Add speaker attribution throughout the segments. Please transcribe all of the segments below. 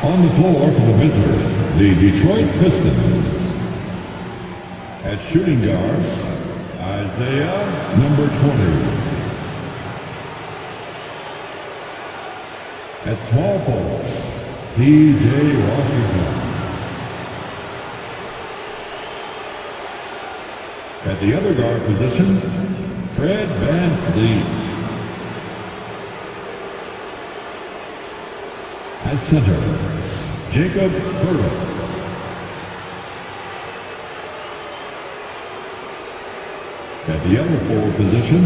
Speaker 1: On the floor for the visitors, the Detroit Pistons. At shooting guard, Isaiah, number 20. At small forward, P.J. Washington. At the other guard position, Fred VanVleet. At center, Jacob Hurtle. At the other forward position,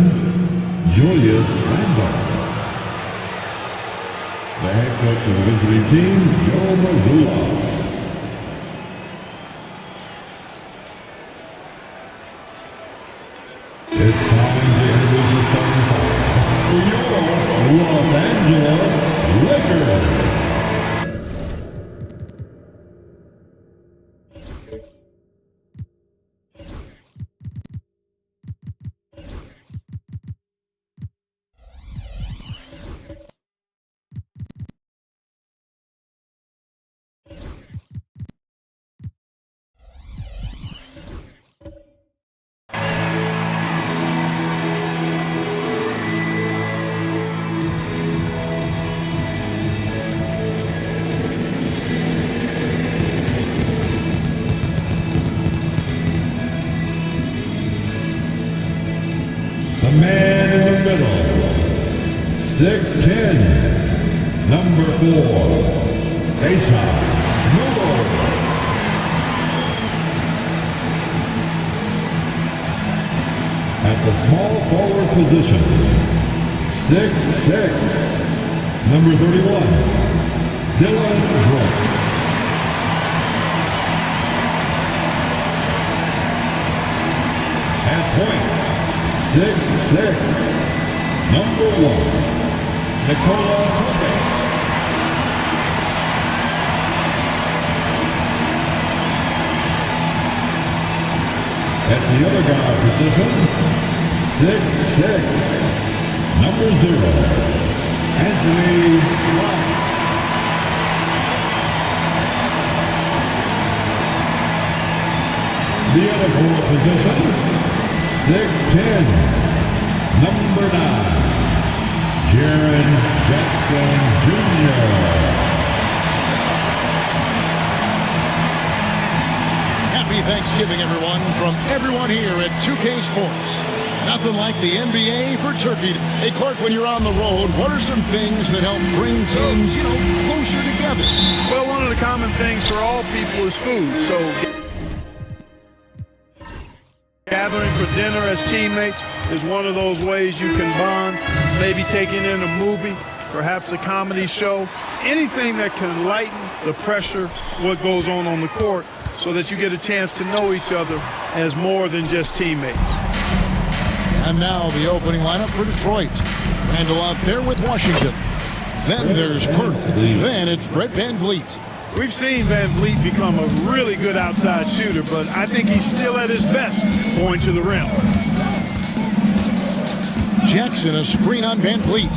Speaker 1: Julius Randle. The head coach of the visiting team, Joe Mazzulla. It's time to introduce the starting five for your Los Angeles Lakers. The man in the middle, 6'10", number 4, Asa Miller. At the small forward position, 6'6", number 31, Dylan Brooks. At point, 6'6", number 1, Nikola Jokic. At the other guard position, 6'6", number 0, Anthony Black. The other forward position, 6'10", number 9, Jaren Jackson Jr.
Speaker 2: Happy Thanksgiving, everyone, from everyone here at 2K Sports. Nothing like the NBA for Turkey. Hey, Clark, when you're on the road, what are some things that help bring teams, closer together?
Speaker 3: Well, one of the common things for all people is food. So gathering for dinner as teammates is one of those ways you can bond. Maybe taking in a movie, perhaps a comedy show, anything that can lighten the pressure, what goes on the court, so that you get a chance to know each other as more than just teammates.
Speaker 2: And now the opening lineup for Detroit. Randle out there with Washington. Then there's Hurtle. Then it's Fred VanVleet.
Speaker 3: We've seen VanVleet become a really good outside shooter, but I think he's still at his best going to the rim.
Speaker 2: Jackson, a screen on VanVleet.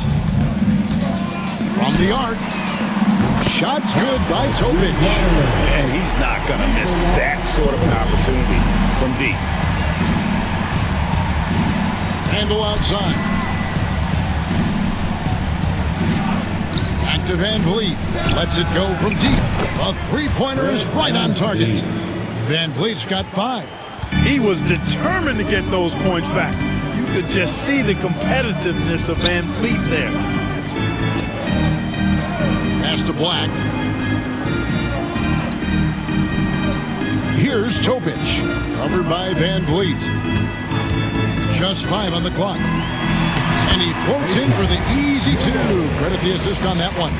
Speaker 2: From the arc. Shot's good by Topic.
Speaker 4: And he's not going to miss that sort of an opportunity from deep.
Speaker 2: Randle outside. Back to VanVleet. Lets it go from deep. A three-pointer is right on target. VanVleet's got 5.
Speaker 3: He was determined to get those points back. You could just see the competitiveness of VanVleet there.
Speaker 2: Pass to Black. Here's Topic. Covered by VanVleet. Just 5 on the clock. And he floats in for the easy 2. Credit the assist on that one.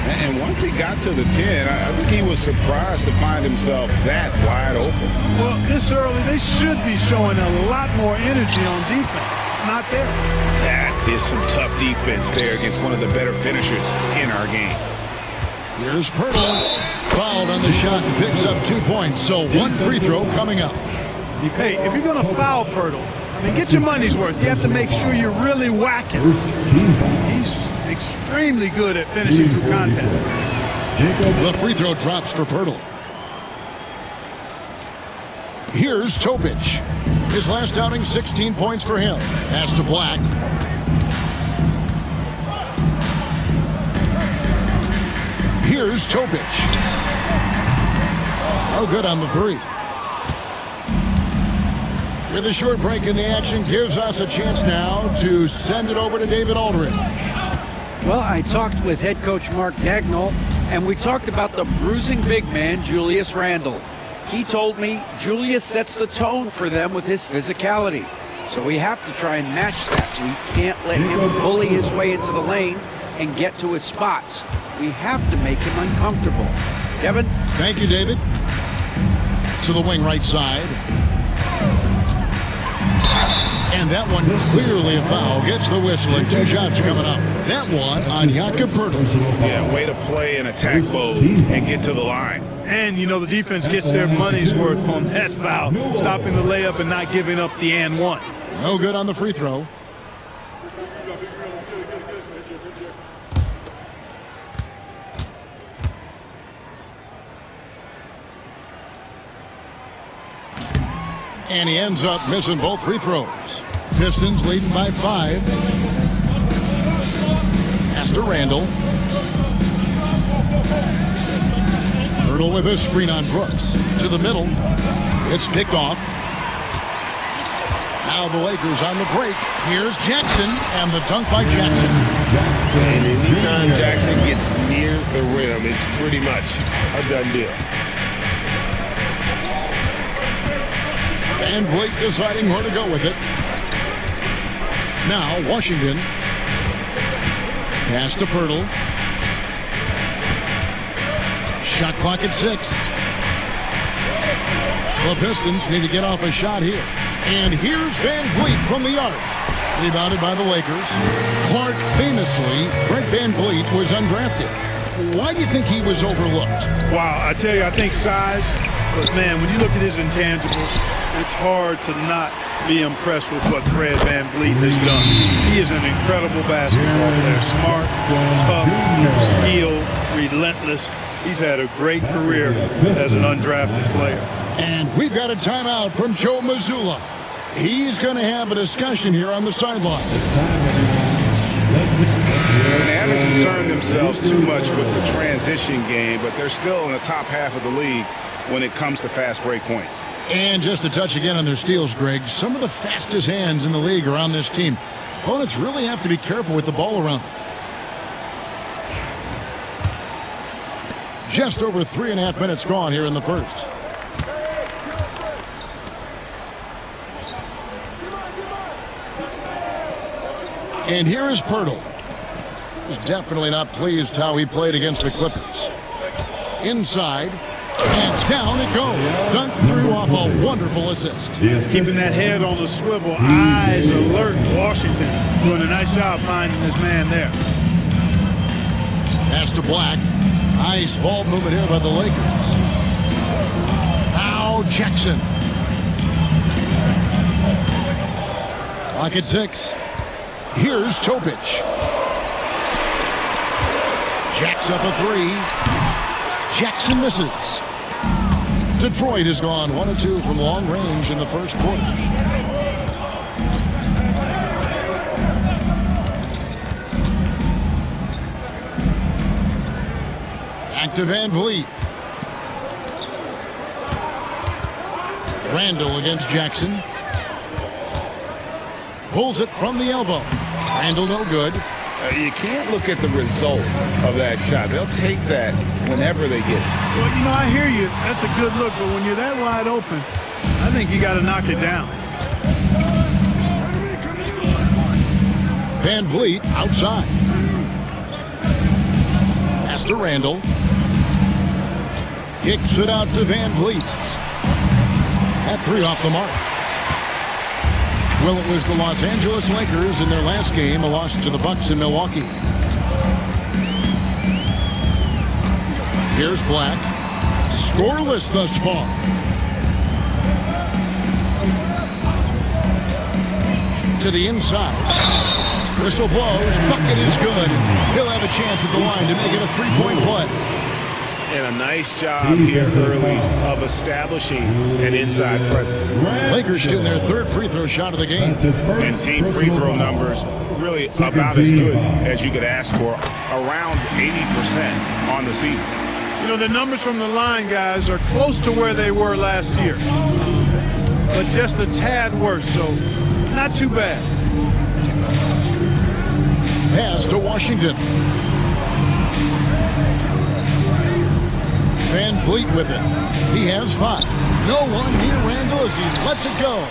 Speaker 4: And once he got to the 10, I think he was surprised to find himself that wide open.
Speaker 3: Well, this early, they should be showing a lot more energy on defense. It's not there.
Speaker 4: That is some tough defense there against one of the better finishers in our game.
Speaker 2: Here's Hurtle. Fouled on the shot and picks up 2 points. So 1 free throw coming up.
Speaker 3: Hey, if you're going to foul Hurtle, I mean, get your money's worth. You have to make sure you're really whacking. He's extremely good at finishing through contact.
Speaker 2: The free throw drops for Pirtle. Here's Topic. His last outing, 16 points for him. Pass to Black. Here's Topic. Oh, good on the three. With a short break in the action, gives us a chance now to send it over to David Aldridge.
Speaker 5: Well, I talked with head coach Mark Dagnall, and we talked about the bruising big man, Julius Randle. He told me Julius sets the tone for them with his physicality. So we have to try and match that. We can't let him bully his way into the lane and get to his spots. We have to make him uncomfortable. Kevin?
Speaker 2: Thank you, David. To the wing right side. And that one clearly a foul. Gets the whistle and 2 shots coming up. That one on Jakob Pirtle.
Speaker 4: Yeah, way to play in attack mode and get to the line.
Speaker 3: And, you know, the defense gets their money's worth on that foul, stopping the layup and not giving up the and one.
Speaker 2: No good on the free throw. And he ends up missing both free throws. Pistons leading by 5. Pass to Randle. Pirtle with a screen on Brooks. To the middle. It's picked off. Now the Lakers on the break. Here's Jackson, and the dunk by Jackson.
Speaker 6: And anytime Jackson gets near the rim, it's pretty much a done deal.
Speaker 2: Van Vliet deciding where to go with it. Now Washington. Pass to Pirtle. Shot clock at 6. The Pistons need to get off a shot here. And here's Van Vliet from the arc. Rebounded by the Lakers. Clark famously, Fred Van Vliet was undrafted. Why do you think he was overlooked?
Speaker 3: Wow, I tell you, I think size, but man, when you look at his intangibles, it's hard to not be impressed with what Fred Van Vliet has done. He is an incredible basketball player. Smart, tough, skilled, relentless. He's had a great career as an undrafted player.
Speaker 2: And we've got a timeout from Joe Mazzulla. He's going to have a discussion here on the sideline.
Speaker 4: They haven't concerned themselves too much with the transition game, but they're still in the top half of the league when it comes to fast break points.
Speaker 2: And just to touch again on their steals, Greg, some of the fastest hands in the league are on this team. Opponents really have to be careful with the ball around them. Just over 3.5 minutes gone here in the first. And here is Pirtle. He's definitely not pleased how he played against the Clippers. Inside, and down it goes. Dunk through off a wonderful assist.
Speaker 3: Keeping that head on the swivel, eyes alert. Washington doing a nice job finding his man there.
Speaker 2: Pass to Black. Nice ball movement here by the Lakers. Now Jackson. Clock at 6. Here's Topic. Jacks up a 3. Jackson misses. Detroit has gone 1 of 2 from long range in the first quarter. Back to Van Vliet. Randle against Jackson. Pulls it from the elbow. Randle no good.
Speaker 4: You can't look at the result of that shot. They'll take that whenever they get it.
Speaker 3: Well, you know, I hear you. That's a good look, but when you're that wide open, I think you got to knock it down.
Speaker 2: Van Vliet outside. Pass to Randle. Kicks it out to Van Vliet. That 3 off the mark. Well, it was the Los Angeles Lakers in their last game, a loss to the Bucks in Milwaukee. Here's Black. Scoreless thus far. To the inside. Whistle blows. Bucket is good. He'll have a chance at the line to make it a 3-point play.
Speaker 4: and a nice job here early of establishing an inside presence.
Speaker 2: Lakers shooting their third free throw shot of the game.
Speaker 4: And team free throw numbers really about as good as you could ask for, around 80% on the season.
Speaker 3: You know, the numbers from the line, guys, are close to where they were last year, but just a tad worse, so not too bad.
Speaker 2: Pass to Washington. Van Fleet with it. He has 5. No one near Randall as he lets it go.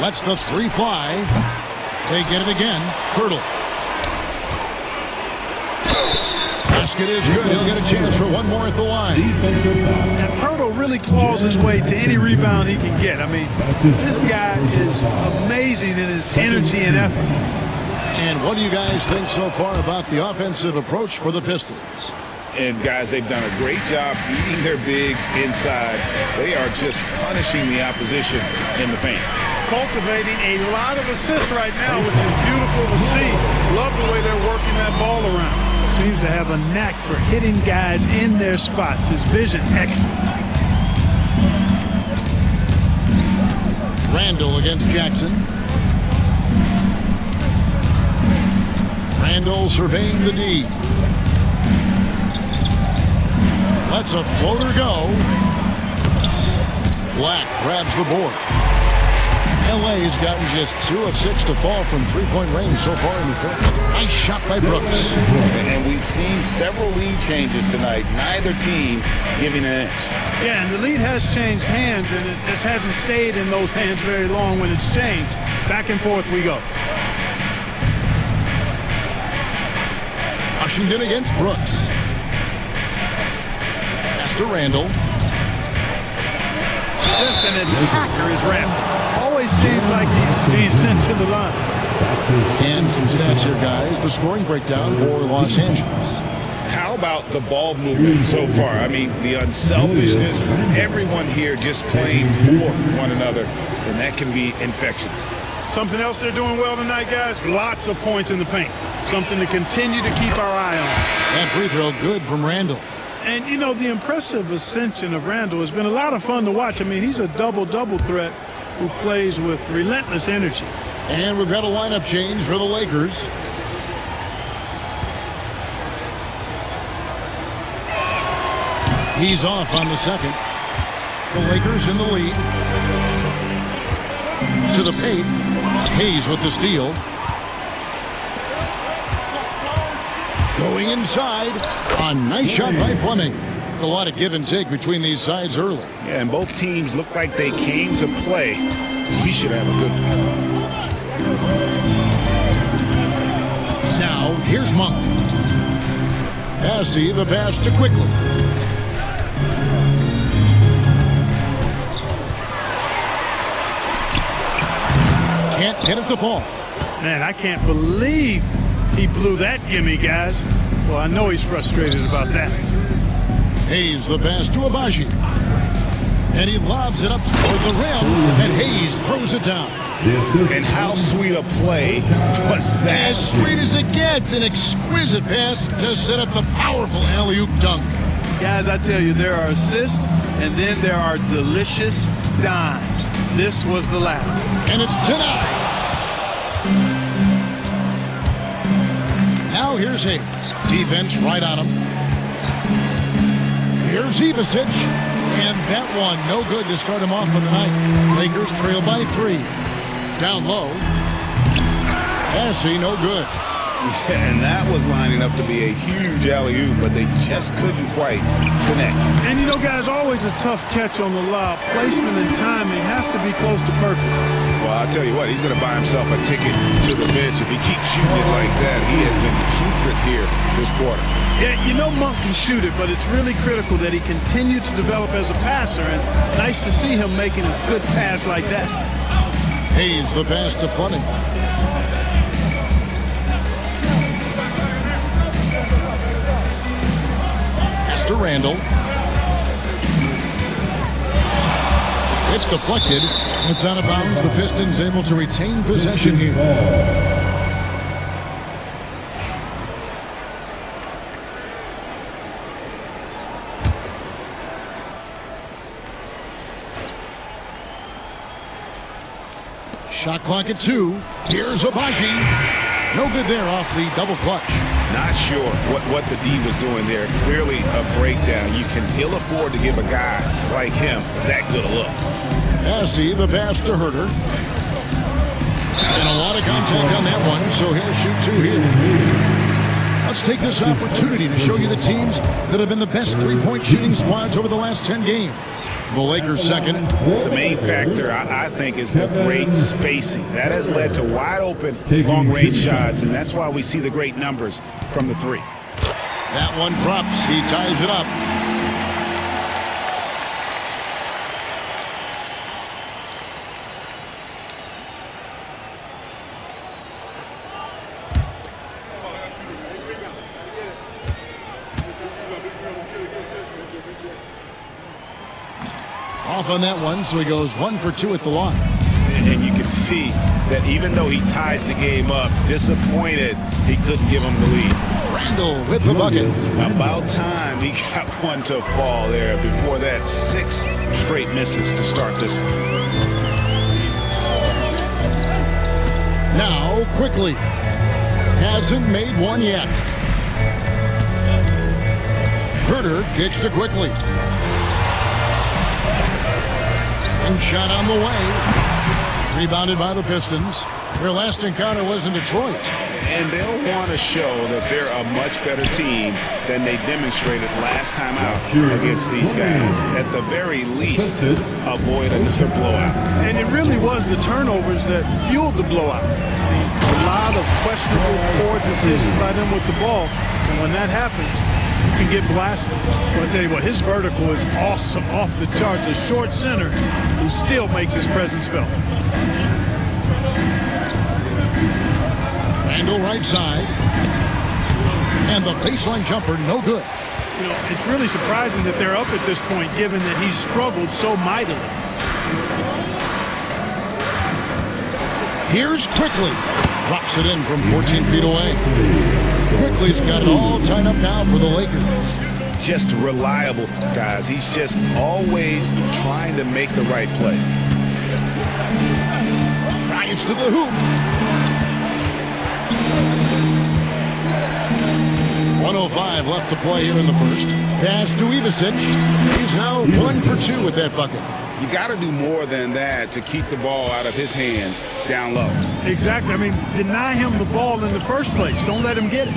Speaker 2: Lets the 3 fly. They get it again. Hurdle. Basket is good. He'll get a chance for one more at the line.
Speaker 3: And Hurdle really claws his way to any rebound he can get. I mean, this guy is amazing in his energy and effort.
Speaker 2: And what do you guys think so far about the offensive approach for the Pistons?
Speaker 4: And guys, they've done a great job feeding their bigs inside. They are just punishing the opposition in the paint.
Speaker 3: Cultivating a lot of assists right now, which is beautiful to see. Love the way they're working that ball around. Seems to have a knack for hitting guys in their spots. His vision, excellent.
Speaker 2: Randall against Jackson. Randall surveying the D. Lets a floater go. Black grabs the board. LA's gotten just 2 of 6 to fall from three-point range so far in the first. Nice shot by Brooks.
Speaker 4: And we've seen several lead changes tonight. Neither team giving an inch.
Speaker 3: Yeah, and the lead has changed hands, and it just hasn't stayed in those hands very long when it's changed. Back and forth we go.
Speaker 2: Washington against Brooks. Pass to Randall.
Speaker 3: Just an attacker is Randall. Always seems like he's sent to the line.
Speaker 2: And some stats here, guys. The scoring breakdown for Los Angeles.
Speaker 4: How about the ball movement so far? I mean, the unselfishness, everyone here just playing for one another, and that can be infectious.
Speaker 3: Something else they're doing well tonight, guys? Lots of points in the paint. Something to continue to keep our eye on.
Speaker 2: That free throw good from Randall.
Speaker 3: And, you know, the impressive ascension of Randall has been a lot of fun to watch. I mean, he's a double-double threat who plays with relentless energy.
Speaker 2: And we've got a lineup change for the Lakers. He's off on the second. The Lakers in the lead. To the paint. Hayes with the steal. Going inside. A nice shot by Fleming. A lot of give and take between these sides early.
Speaker 4: Yeah, and both teams look like they came to play. We should have a good one.
Speaker 2: Now, here's Monk. Passy, the pass to Quickly. Can't get it to fall.
Speaker 3: Man, I can't believe he blew that gimme, guys. Well, I know he's frustrated about that.
Speaker 2: Hayes, the pass to Abaji. And he lobs it up toward the rim, and Hayes throws it down.
Speaker 4: And how sweet a play was that?
Speaker 2: As sweet as it gets, an exquisite pass to set up the powerful alley-oop dunk.
Speaker 3: Guys, I tell you, there are assists, and then there are delicious dimes. This was the last.
Speaker 2: And it's denied. Now here's Hayes. Defense right on him. Here's Ivasic. And that one, no good to start him off for the night. Lakers trail by 3. Down low. Passy, no good.
Speaker 4: Yeah, and that was lining up to be a huge alley-oop, but they just couldn't quite connect.
Speaker 3: And you know, guys, always a tough catch on the lob. Placement and timing have to be close to perfect.
Speaker 4: Well, I'll tell you what, he's going to buy himself a ticket to the bench if he keeps shooting it like that. He has been putrid here this quarter.
Speaker 3: Yeah, you know Monk can shoot it, but it's really critical that he continue to develop as a passer, and nice to see him making a good pass like that.
Speaker 2: Hayes, the pass to Fleming. Pass to Randall. It's deflected. It's out of bounds. The Pistons able to retain possession here. Shot clock at 2. Here's Abaji. No good there off the double clutch.
Speaker 4: Not sure what the D was doing there. Clearly a breakdown. You can ill afford to give a guy like him that good a look.
Speaker 2: Passy, the pass to Herter. And a lot of contact on that one, so he'll shoot 2 here. Let's take this opportunity to show you the teams that have been the best three-point shooting squads over the last 10 games. The Lakers second.
Speaker 4: The main factor, I think, is the great spacing. That has led to wide-open, long-range shots, and that's why we see the great numbers from the 3.
Speaker 2: That one drops. He ties it up. Off on that one, so he goes 1 for 2 at the line.
Speaker 4: And you can see that even though he ties the game up, disappointed he couldn't give him the lead.
Speaker 2: Randall with the bucket.
Speaker 4: About time he got one to fall there. Before that, 6 straight misses to start this one.
Speaker 2: Now, quickly. Hasn't made one yet. Herter kicks to Quickly. And shot on the way. Rebounded by the Pistons. Their last encounter was in Detroit.
Speaker 4: And they'll want to show that they're a much better team than they demonstrated last time out against these guys. At the very least, avoid another blowout.
Speaker 3: And it really was the turnovers that fueled the blowout. A lot of questionable, poor decisions by them with the ball. And when that happens, you can get blasted. I'll tell you what, his vertical is awesome, off the charts. A short center who still makes his presence felt.
Speaker 2: Randall right side. And the baseline jumper, no good.
Speaker 3: You know, it's really surprising that they're up at this point, given that he's struggled so mightily.
Speaker 2: Here's Quickly. Drops it in from 14 feet away. Quickly's got it all tied up now for the Lakers.
Speaker 4: Just reliable, guys. He's just always trying to make the right play.
Speaker 2: Drives to the hoop. 1:05 left to play here in the first. Pass to Ivicic. He's now 1 for 2 with that bucket.
Speaker 4: You got to do more than that to keep the ball out of his hands down low.
Speaker 3: Exactly. I mean, deny him the ball in the first place. Don't let him get it.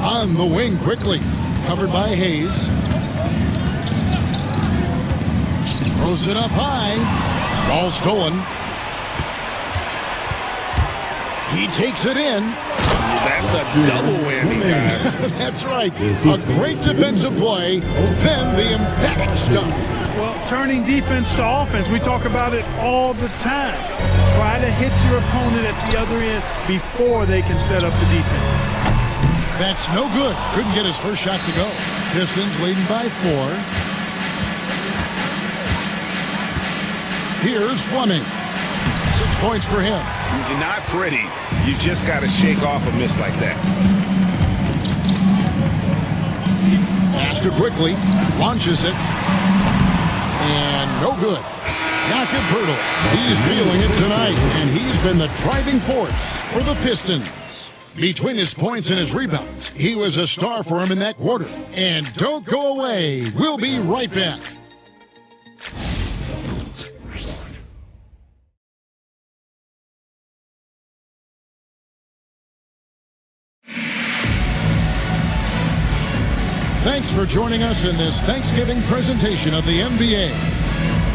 Speaker 2: On the wing quickly. Covered by Hayes. Throws it up high. Ball stolen. He takes it in.
Speaker 4: That's a double whammy, guys.
Speaker 2: That's right. A great defensive play, then the emphatic stuff.
Speaker 3: Well, turning defense to offense, we talk about it all the time. Try to hit your opponent at the other end before they can set up the defense.
Speaker 2: That's no good. Couldn't get his first shot to go. Pistons leading by 4. Here's Fleming. 6 points for him.
Speaker 4: Not pretty. You just got to shake off a miss like that.
Speaker 2: Pass to Quickly. Launches it. And no good. Jakob Poeltl. He's feeling it tonight, and he's been the driving force for the Pistons. Between his points and his rebounds, he was a star for him in that quarter. And don't go away. We'll be right back. Thanks for joining us in this Thanksgiving presentation of the NBA.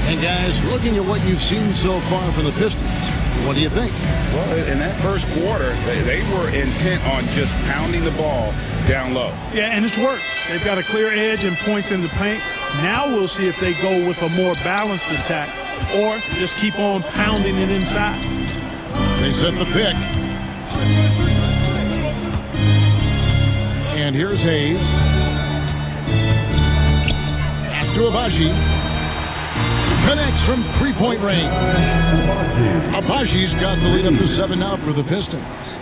Speaker 2: And guys, looking at what you've seen so far from the Pistons, what do you think?
Speaker 4: Well, in that first quarter, they were intent on just pounding the ball down low.
Speaker 3: Yeah, and it's worked. They've got a clear edge and points in the paint. Now we'll see if they go with a more balanced attack or just keep on pounding it inside.
Speaker 2: They set the pick. And here's Hayes. Pass to Abaji. Connects from three-point range. Abaji's got the lead up to 7 now for the Pistons.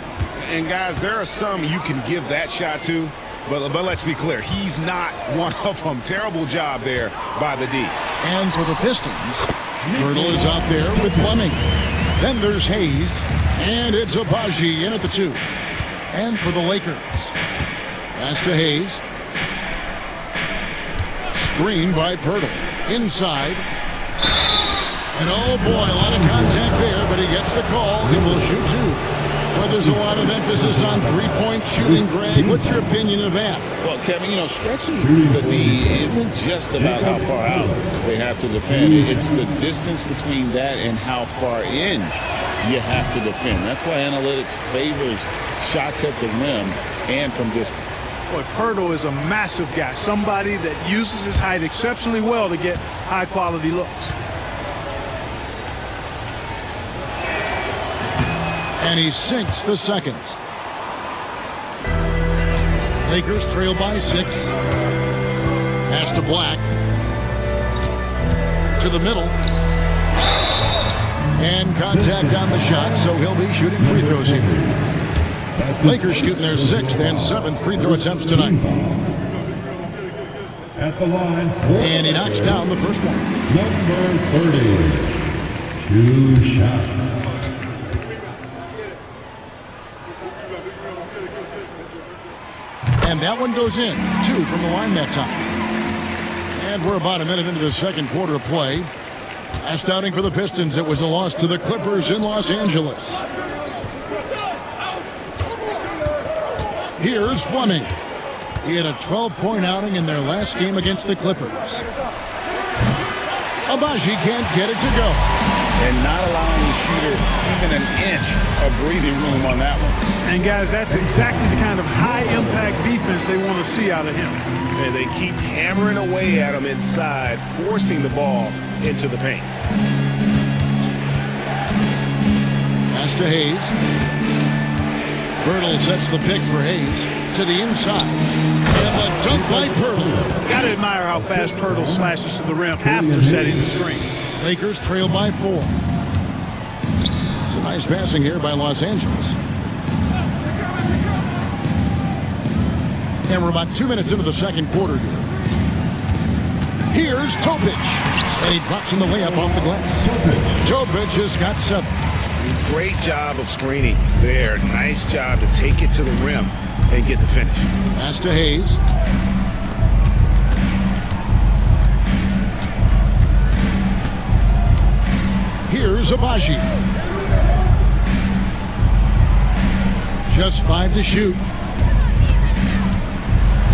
Speaker 4: And guys, there are some you can give that shot to, but let's be clear, he's not one of them. Terrible job there by the D.
Speaker 2: And for the Pistons, Girdle is out there with Fleming. Then there's Hayes. And it's Abaji in at the 2. And for the Lakers. Pass to Hayes. Screen by Pirtle. Inside. And oh boy, a lot of contact there, but he gets the call. He will shoot 2. Well, there's a lot of emphasis on three-point shooting, Greg. What's your opinion of that?
Speaker 4: Well, Kevin, stretching the D isn't just about how far out they have to defend. It's the distance between that and how far in you have to defend. That's why analytics favors shots at the rim and from distance.
Speaker 3: Boy, Pirtle is a massive guy, somebody that uses his height exceptionally well to get high-quality looks.
Speaker 2: And he sinks the second. Lakers trail by 6. Pass to Black. To the middle. And contact on the shot, so he'll be shooting free throws here. Lakers shooting their 6th and 7th free throw attempts tonight.
Speaker 1: At the line.
Speaker 2: And he knocks down the first one.
Speaker 1: Number 30. 2 shots.
Speaker 2: And that one goes in. 2 from the line that time. And we're about a minute into the second quarter of play. Last outing for the Pistons, it was a loss to the Clippers in Los Angeles. Here's Fleming. He had a 12-point outing in their last game against the Clippers. Abaji can't get it to go.
Speaker 4: And not allowing the shooter even an inch of breathing room on that one.
Speaker 3: And guys, that's exactly the kind of high-impact defense they want to see out of him.
Speaker 6: And they keep hammering away at him inside, forcing the ball into the paint.
Speaker 2: Pass to Hayes. Pirtle sets the pick for Hayes to the inside. And the dunk by Pirtle.
Speaker 3: Got to admire how fast Pirtle slashes to the rim after setting the screen.
Speaker 2: Lakers trail by 4. It's a nice passing here by Los Angeles. And we're about 2 minutes into the second quarter here. Here's Topic. And he drops in the layup off the glass. Topic has got 7.
Speaker 6: Great job of screening there. Nice job to take it to the rim and get the finish.
Speaker 2: Pass to Hayes. Here's Abaji. Just 5 to shoot.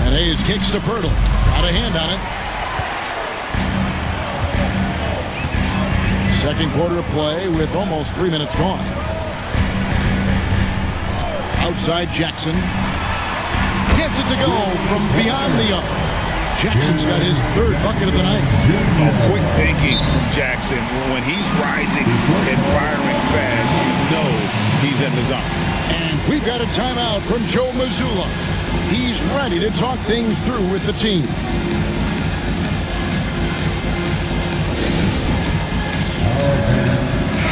Speaker 2: And Hayes kicks to Pirtle. Got a hand on it. Second quarter of play with almost 3 minutes gone. Outside Jackson. Gets it to go from beyond the arc. Jackson's got his 3rd bucket of the night.
Speaker 4: Quick thinking from Jackson. When he's rising and firing fast, you know he's in the zone.
Speaker 2: And we've got a timeout from Joe Mazzulla. He's ready to talk things through with the team.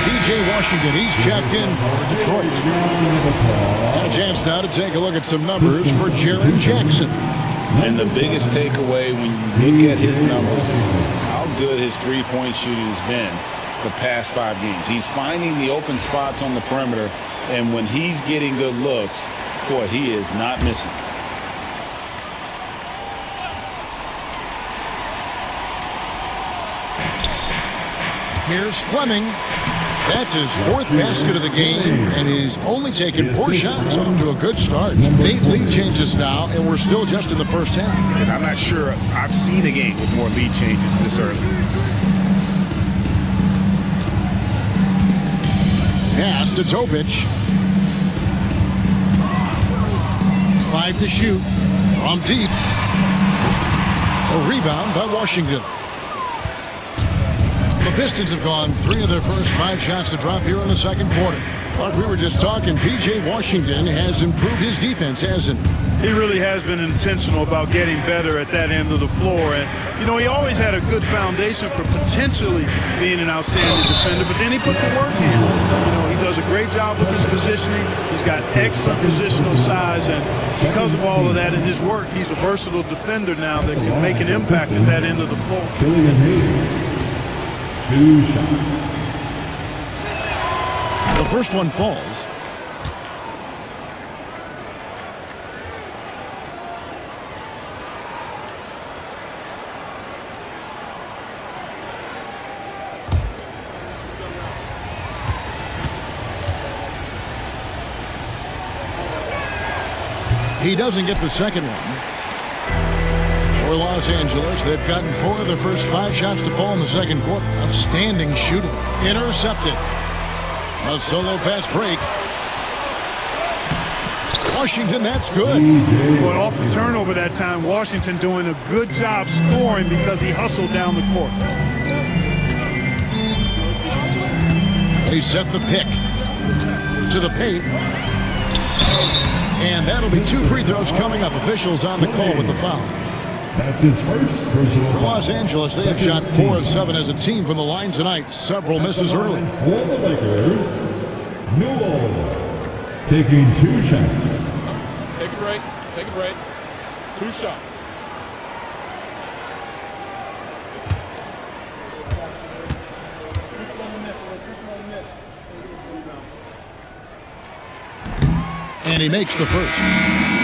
Speaker 2: P.J. Washington, he's checked in for Detroit. Got a chance now to take a look at some numbers for Jaren Jackson.
Speaker 4: And the biggest takeaway when you look at his numbers is how good his three-point shooting has been the past 5 games. He's finding the open spots on the perimeter, and when he's getting good looks, boy, he is not missing.
Speaker 2: Here's Fleming. That's his 4th basket of the game, and he's only taken 4 shots. Off to a good start. 8 lead changes now, and we're still just in the first half.
Speaker 6: And I'm not sure I've seen a game with more lead changes this early.
Speaker 2: Pass to Topic. 5 to shoot. From deep. A rebound by Washington. The Pistons have gone 3 of their first 5 shots to drop here in the second quarter. But we were just talking, P.J. Washington has improved his defense, hasn't he?
Speaker 3: He really has been intentional about getting better at that end of the floor. And, he always had a good foundation for potentially being an outstanding defender, but then he put the work in. He does a great job with his positioning. He's got excellent positional size, and because of all of that in his work, he's a versatile defender now that can make an impact at that end of the floor.
Speaker 1: 2 shots.
Speaker 2: The first one falls. He doesn't get the second one. For Los Angeles, they've gotten 4 of their first 5 shots to fall in the second quarter. Outstanding shooting. Intercepted. A solo fast break. Washington, that's good.
Speaker 3: But off the turnover that time, Washington doing a good job scoring because he hustled down the court.
Speaker 2: They set the pick to the paint. And that'll be 2 free throws coming up. Officials on the call with the foul.
Speaker 1: That's his first personal
Speaker 2: For
Speaker 1: foul.
Speaker 2: Los Angeles, they have shot 4 of 7 as a team from the line tonight. Several misses early.
Speaker 1: For the Lakers, Newell taking 2 shots.
Speaker 7: Take a break. Take a break. 2 shots.
Speaker 2: And he makes the first.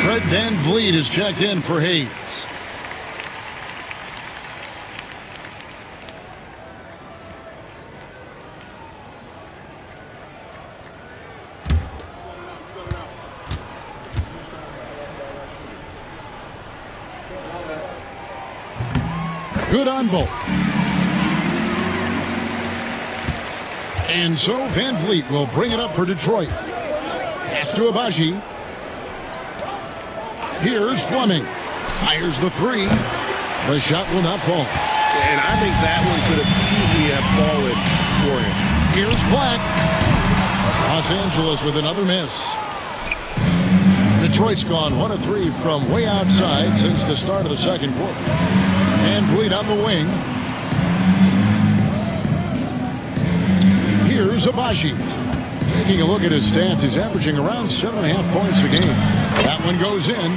Speaker 2: Fred VanVleet is checked in for Hayes. Good on both. And so VanVleet will bring it up for Detroit. Pass to Abaji. Here's Fleming. Fires the 3. The shot will not fall.
Speaker 6: And I think that one could have easily have fallen for him.
Speaker 2: Here's Black. Los Angeles with another miss. Detroit's gone 1 of 3 from way outside since the start of the second quarter. And Bleed on the wing. Here's Abaji. Taking a look at his stats, he's averaging around 7.5 points a game. That one goes in.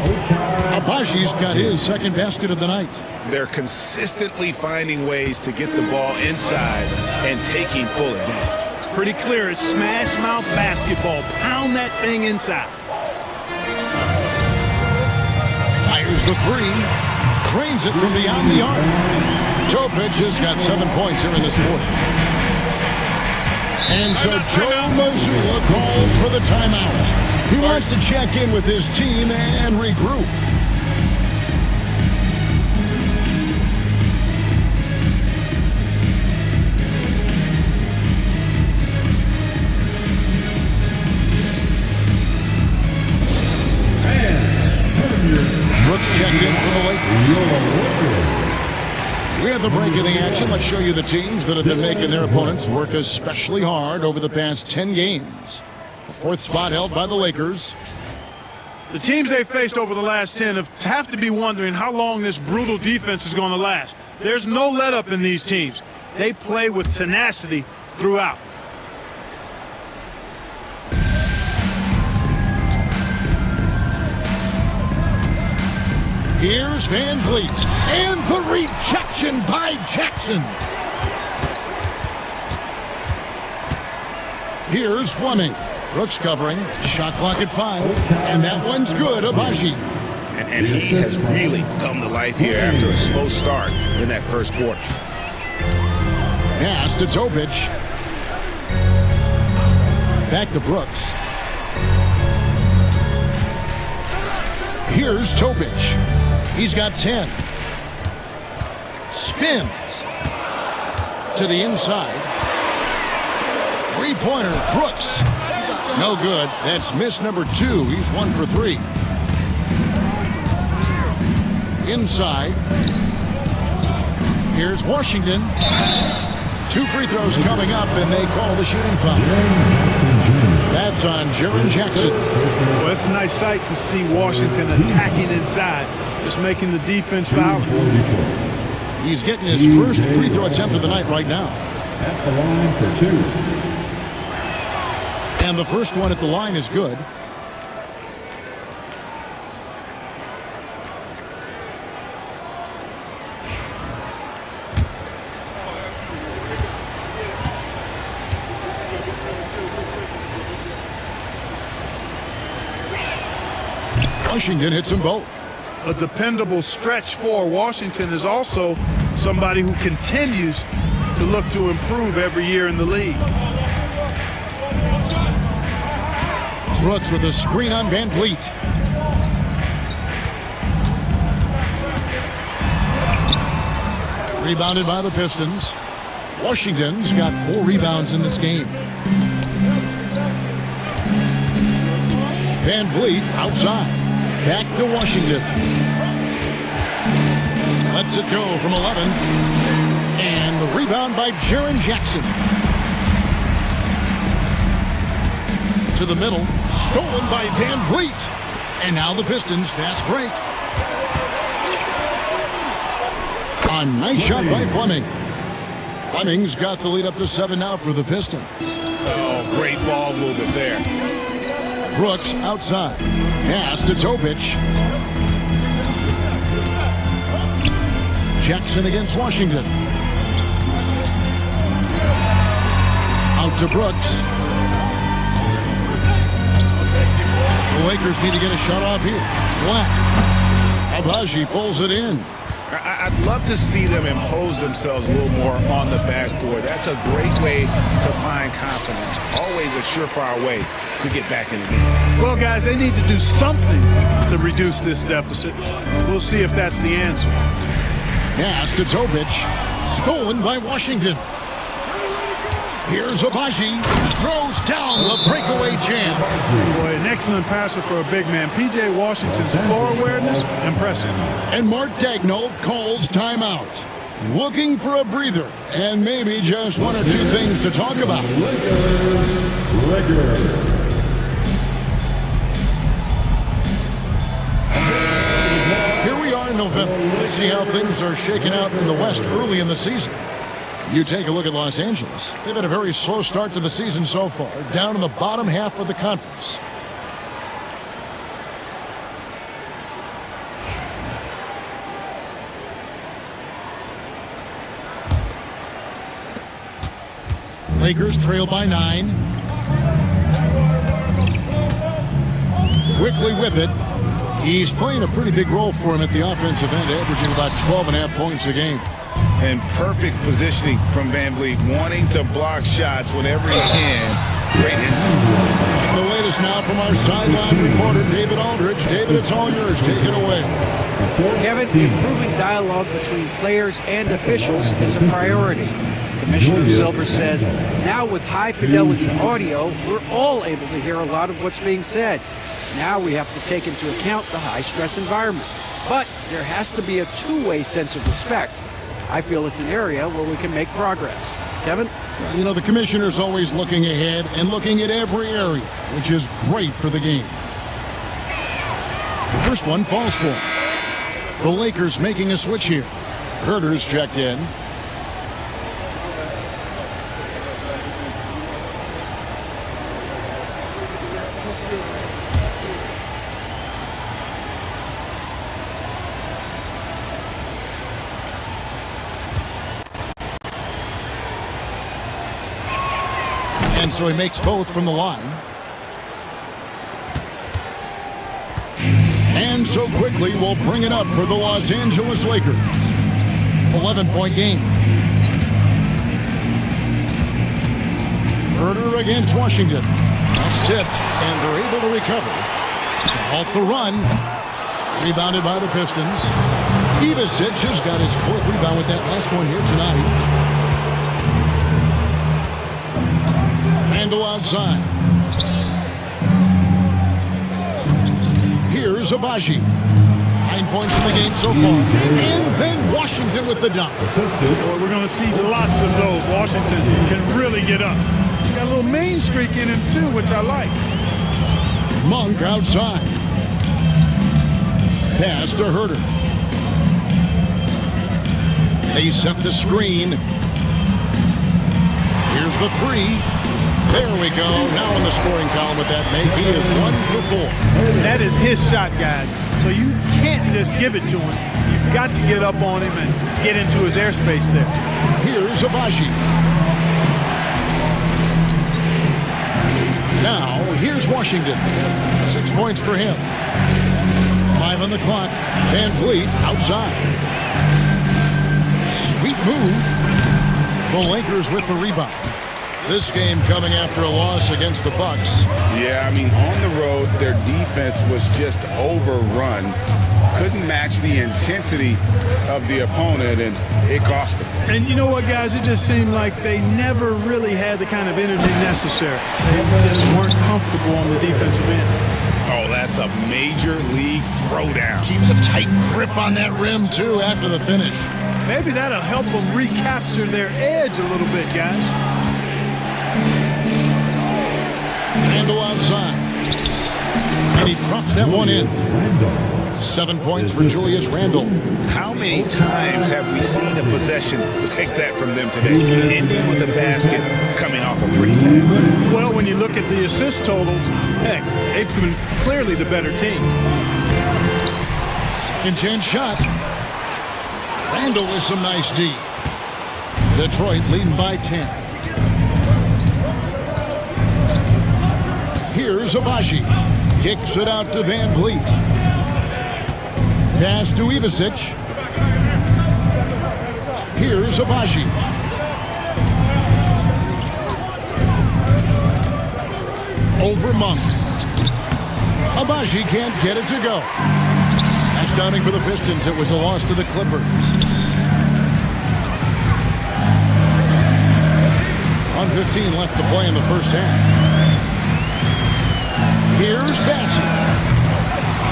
Speaker 2: Abaji's got his second basket of the night.
Speaker 6: They're consistently finding ways to get the ball inside and taking full advantage.
Speaker 3: Pretty clear. It's smash mouth basketball. Pound that thing inside.
Speaker 2: Fires the 3. Cranes it from beyond the arc. Topic has got 7 points here in this quarter. And so Joe Mazzulla calls for the timeout. He wants to check in with his team and regroup. Brooks checked in for the Lakers. We have the break in the action. Let's show you the teams that have been making their opponents work especially hard over the past 10 games. The 4th spot held by the Lakers.
Speaker 3: The teams they've faced over the last 10 have to be wondering how long this brutal defense is going to last. There's no let-up in these teams. They play with tenacity throughout.
Speaker 2: Here's VanVleet. And the rejection by Jackson. Here's Fleming. Brooks covering. Shot clock at 5. And that one's good. Abaji.
Speaker 6: And he has really come to life here after a slow start in that first quarter.
Speaker 2: Pass to Topic. Back to Brooks. Here's Topic. He's got 10. Spins to the inside. 3-pointer, Brooks. No good. That's miss number 2. He's 1 for 3. Inside. Here's Washington. 2 free throws coming up, and they call the shooting foul. That's on Jaren Jackson.
Speaker 3: Well, it's a nice sight to see Washington attacking inside, just making the defense foul.
Speaker 2: He's getting his first free throw attempt of the night right now.
Speaker 1: At the line for 2.
Speaker 2: And the first one at the line is good. Washington hits them both.
Speaker 3: A dependable stretch for Washington is also somebody who continues to look to improve every year in the league.
Speaker 2: Brooks with a screen on Van Vliet. Rebounded by the Pistons. Washington's got 4 rebounds in this game. Van Vliet outside. Back to Washington. Lets it go from 11. And the rebound by Jaren Jackson. To the middle. Stolen by Van Vliet. And now the Pistons fast break. A nice shot by Fleming. Fleming's got the lead up to 7 now for the Pistons.
Speaker 6: Oh, great ball movement there.
Speaker 2: Brooks outside. Pass to Topic. Jackson against Washington. Out to Brooks. The Lakers need to get a shot off here. Black. Abaji pulls it in.
Speaker 6: I'd love to see them impose themselves a little more on the backboard. That's a great way to find confidence. Always a surefire way to get back in the game.
Speaker 3: Well, guys, they need to do something to reduce this deficit. We'll see if that's the answer.
Speaker 2: Pass to Topic. Stolen by Washington. Here's Abaji. Throws down the breakaway jam.
Speaker 3: Boy, an excellent passer for a big man. P.J. Washington's floor awareness, impressive.
Speaker 2: And Mark Daigneault calls timeout. Looking for a breather and maybe just 1 or 2 things to talk about. Here we are in November. Let's see how things are shaking out in the West early in the season. You take a look at Los Angeles. They've had a very slow start to the season so far, down in the bottom half of the conference. Lakers trail by 9. Quickly with it. He's playing a pretty big role for him at the offensive end, averaging about 12.5 points a game.
Speaker 6: And perfect positioning from Van Vliet, wanting to block shots whenever he can. Great instinct.
Speaker 2: The latest now from our sideline reporter, David Aldridge. David, it's all yours. Take it away.
Speaker 5: Kevin, improving dialogue between players and officials is a priority. Commissioner Silver says, now with high-fidelity audio, we're all able to hear a lot of what's being said. Now we have to take into account the high-stress environment. But there has to be a two-way sense of respect. I feel it's an area where we can make progress. Kevin?
Speaker 2: You know, the commissioner's always looking ahead and looking at every area, which is great for the game. The first one falls for him. The Lakers making a switch here. Herter's checked in. And so he makes both from the line. And so quickly we'll bring it up for the Los Angeles Lakers. 11-point game. Herter against Washington. That's tipped, and they're able to recover to halt the run. Rebounded by the Pistons. Ivasic has got his 4th rebound with that last one here tonight. Randall outside. Here's Abaji. 9 points in the game so far. And then Washington with the dunk.
Speaker 3: Boy, we're going to see lots of those. Washington can really get up. Got a little main streak in him, too, which I like.
Speaker 2: Monk outside. Pass to Herter. They set the screen. Here's the 3. There we go. Now in the scoring column with that make. He is 1 for 4.
Speaker 3: That is his shot, guys. So you can't just give it to him. You've got to get up on him and get into his airspace there.
Speaker 2: Here's Abaji. Now, here's Washington. 6 points for him. 5 on the clock. Van Vliet outside. Sweet move. The Lakers with the rebound. This game coming after a loss against the Bucks.
Speaker 6: Yeah, I mean, on the road, their defense was just overrun. Couldn't match the intensity of the opponent, and it cost them.
Speaker 3: And you know what, guys? It just seemed like they never really had the kind of energy necessary. They just weren't comfortable on the defensive end.
Speaker 6: Oh, that's a major league throwdown.
Speaker 2: Keeps a tight grip on that rim, too, after the finish.
Speaker 3: Maybe that'll help them recapture their edge a little bit, guys.
Speaker 2: Randle outside. And he drops that one in. 7 points for Julius Randle.
Speaker 6: How many times have we seen a possession like that from them today? Ending with a basket coming off a pretty pass.
Speaker 3: Well, when you look at the assist totals, heck, they've been clearly the better team.
Speaker 2: Second chance shot. Randle with some nice D. Detroit leading by 10. Here's Abaji. Kicks it out to Van Vliet. Pass to Ivasic. Here's Abaji. Over Monk. Abaji can't get it to go. Touchdowning for the Pistons. It was a loss to the Clippers. 1:15 left to play in the first half. Here's Bassey.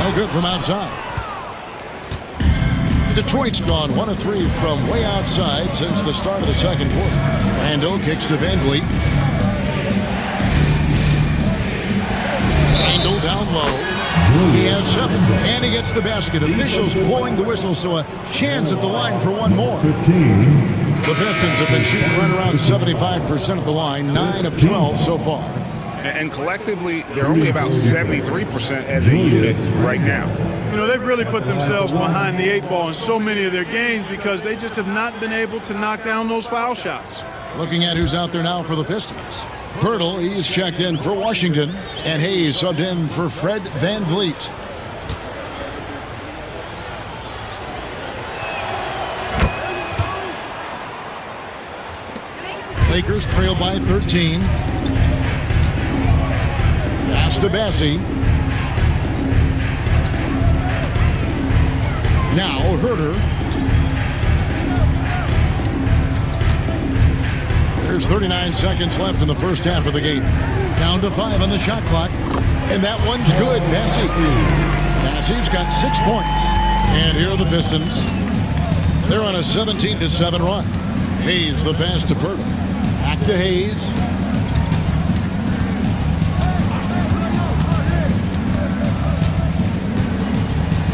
Speaker 2: No good from outside. Detroit's gone 1 of 3 from way outside since the start of the second quarter. Randle kicks to Van Vliet. Randle down low. He has 7, and he gets the basket. Officials blowing the whistle, so a chance at the line for one more.
Speaker 1: 15.
Speaker 2: The Pistons have been shooting right around 75% of the line, 9 of 12 so far.
Speaker 6: And collectively, they're only about 73% as a unit right now.
Speaker 3: You know, they've really put themselves behind the 8 ball in so many of their games because they just have not been able to knock down those foul shots.
Speaker 2: Looking at who's out there now for the Pistons. Pirtle, he's checked in for Washington, and Hayes subbed in for Fred Van Vliet. Lakers trail by 13. Pass to Bassey. Now Herter. There's 39 seconds left in the first half of the game. Down to 5 on the shot clock. And that one's good. Bassey's got 6 points. And here are the Pistons. They're on a 17-7 run. Hayes the pass to Pirtle. Back to Hayes.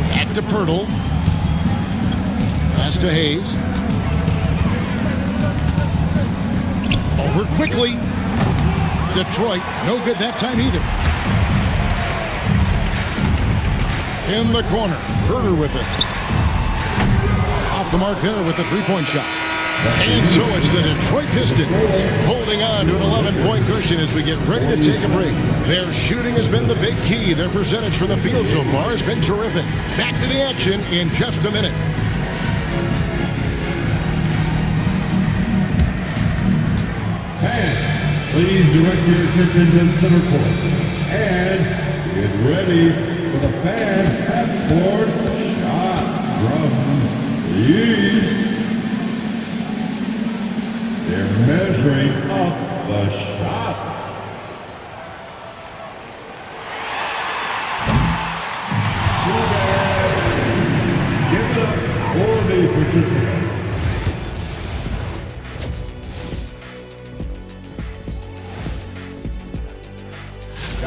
Speaker 2: Back to Pirtle. Pass to Hayes. Over quickly. Detroit, no good that time either. In the corner, Herter with it. Off the mark there with the three-point shot. And so it's the Detroit Pistons holding on to an 11-point cushion as we get ready to take a break. Their shooting has been the big key. Their percentage from the field so far has been terrific. Back to the action in just a minute.
Speaker 1: Please direct your attention to center court and get ready for the fan passport shot from the East. They're measuring up the shot. Give it up for the participants.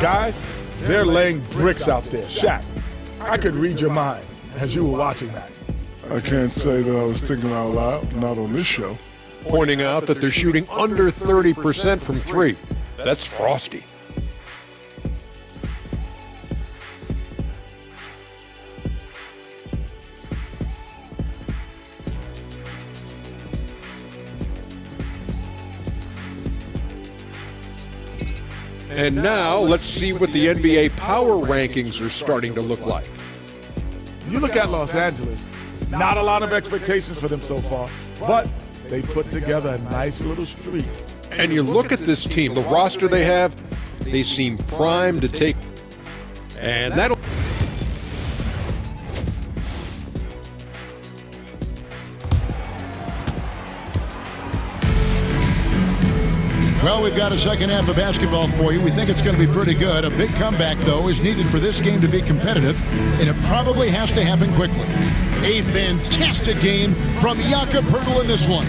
Speaker 8: Guys, they're laying bricks out there. Shaq, I could read your mind as you were watching that.
Speaker 9: I can't say that I was thinking out loud, not on this show.
Speaker 10: Pointing out that they're shooting under 30% from 3. That's frosty. And now let's see what the NBA power rankings are starting to look like.
Speaker 8: You look at Los Angeles, not a lot of expectations for them so far, but they put together a nice little streak.
Speaker 10: And you look at this team, the roster they have, they seem primed to take. And that'll.
Speaker 2: Well, we've got a second half of basketball for you. We think it's going to be pretty good. A big comeback, though, is needed for this game to be competitive, and it probably has to happen quickly. A fantastic game from Jakob Poeltl in this one.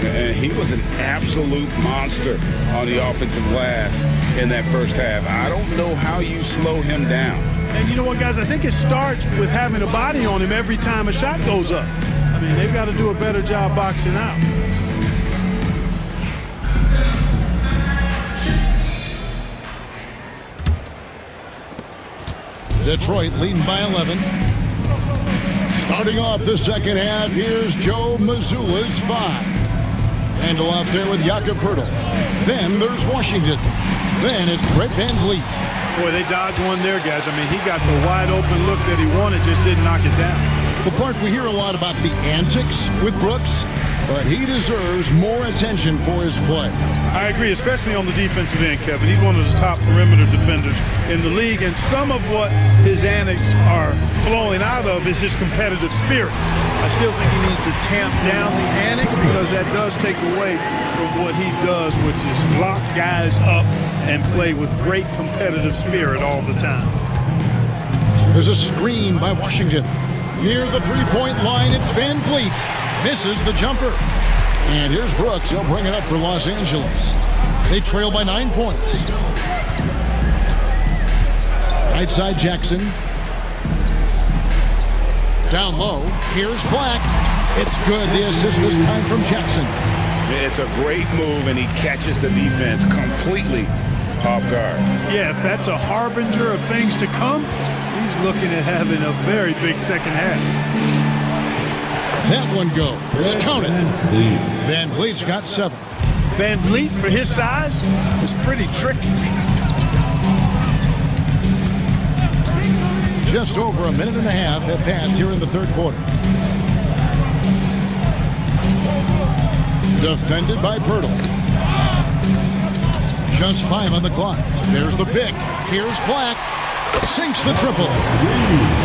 Speaker 4: And he was an absolute monster on the offensive glass in that first half. I don't know how you slow him down.
Speaker 3: And you know what, guys? I think it starts with having a body on him every time a shot goes up. I mean, they've got to do a better job boxing out.
Speaker 2: Detroit leading by 11. Starting off the second half, here's Joe Mazzulla's 5. Handle out there with Jakob Poeltl. Then there's Washington. Then it's Brett Van Vliet.
Speaker 3: Boy, they dodged one there, guys. I mean, he got the wide open look that he wanted, just didn't knock it down.
Speaker 2: Well, Clark, we hear a lot about the antics with Brooks, but he deserves more attention for his play.
Speaker 3: I agree, especially on the defensive end, Kevin. He's one of the top perimeter defenders in the league, and some of what his antics are flowing out of is his competitive spirit. I still think he needs to tamp down the antics because that does take away from what he does, which is lock guys up and play with great competitive spirit all the time.
Speaker 2: There's a screen by Washington. Near the three-point line, it's Van Vliet. Misses the jumper. And here's Brooks. He'll bring it up for Los Angeles. They trail by 9 points. Right side, Jackson. Down low. Here's Black. It's good. The assist this time from Jackson.
Speaker 4: It's a great move, and he catches the defense completely off guard.
Speaker 3: Yeah, if that's a harbinger of things to come, he's looking at having a very big second half.
Speaker 2: That one goes. Count it. Van Vliet's got 7.
Speaker 3: Van Vliet, for his size, is pretty tricky.
Speaker 2: Just over a minute and a half have passed here in the third quarter. Defended by Poeltl. Just 5 on the clock. There's the pick. Here's Black. Sinks the triple.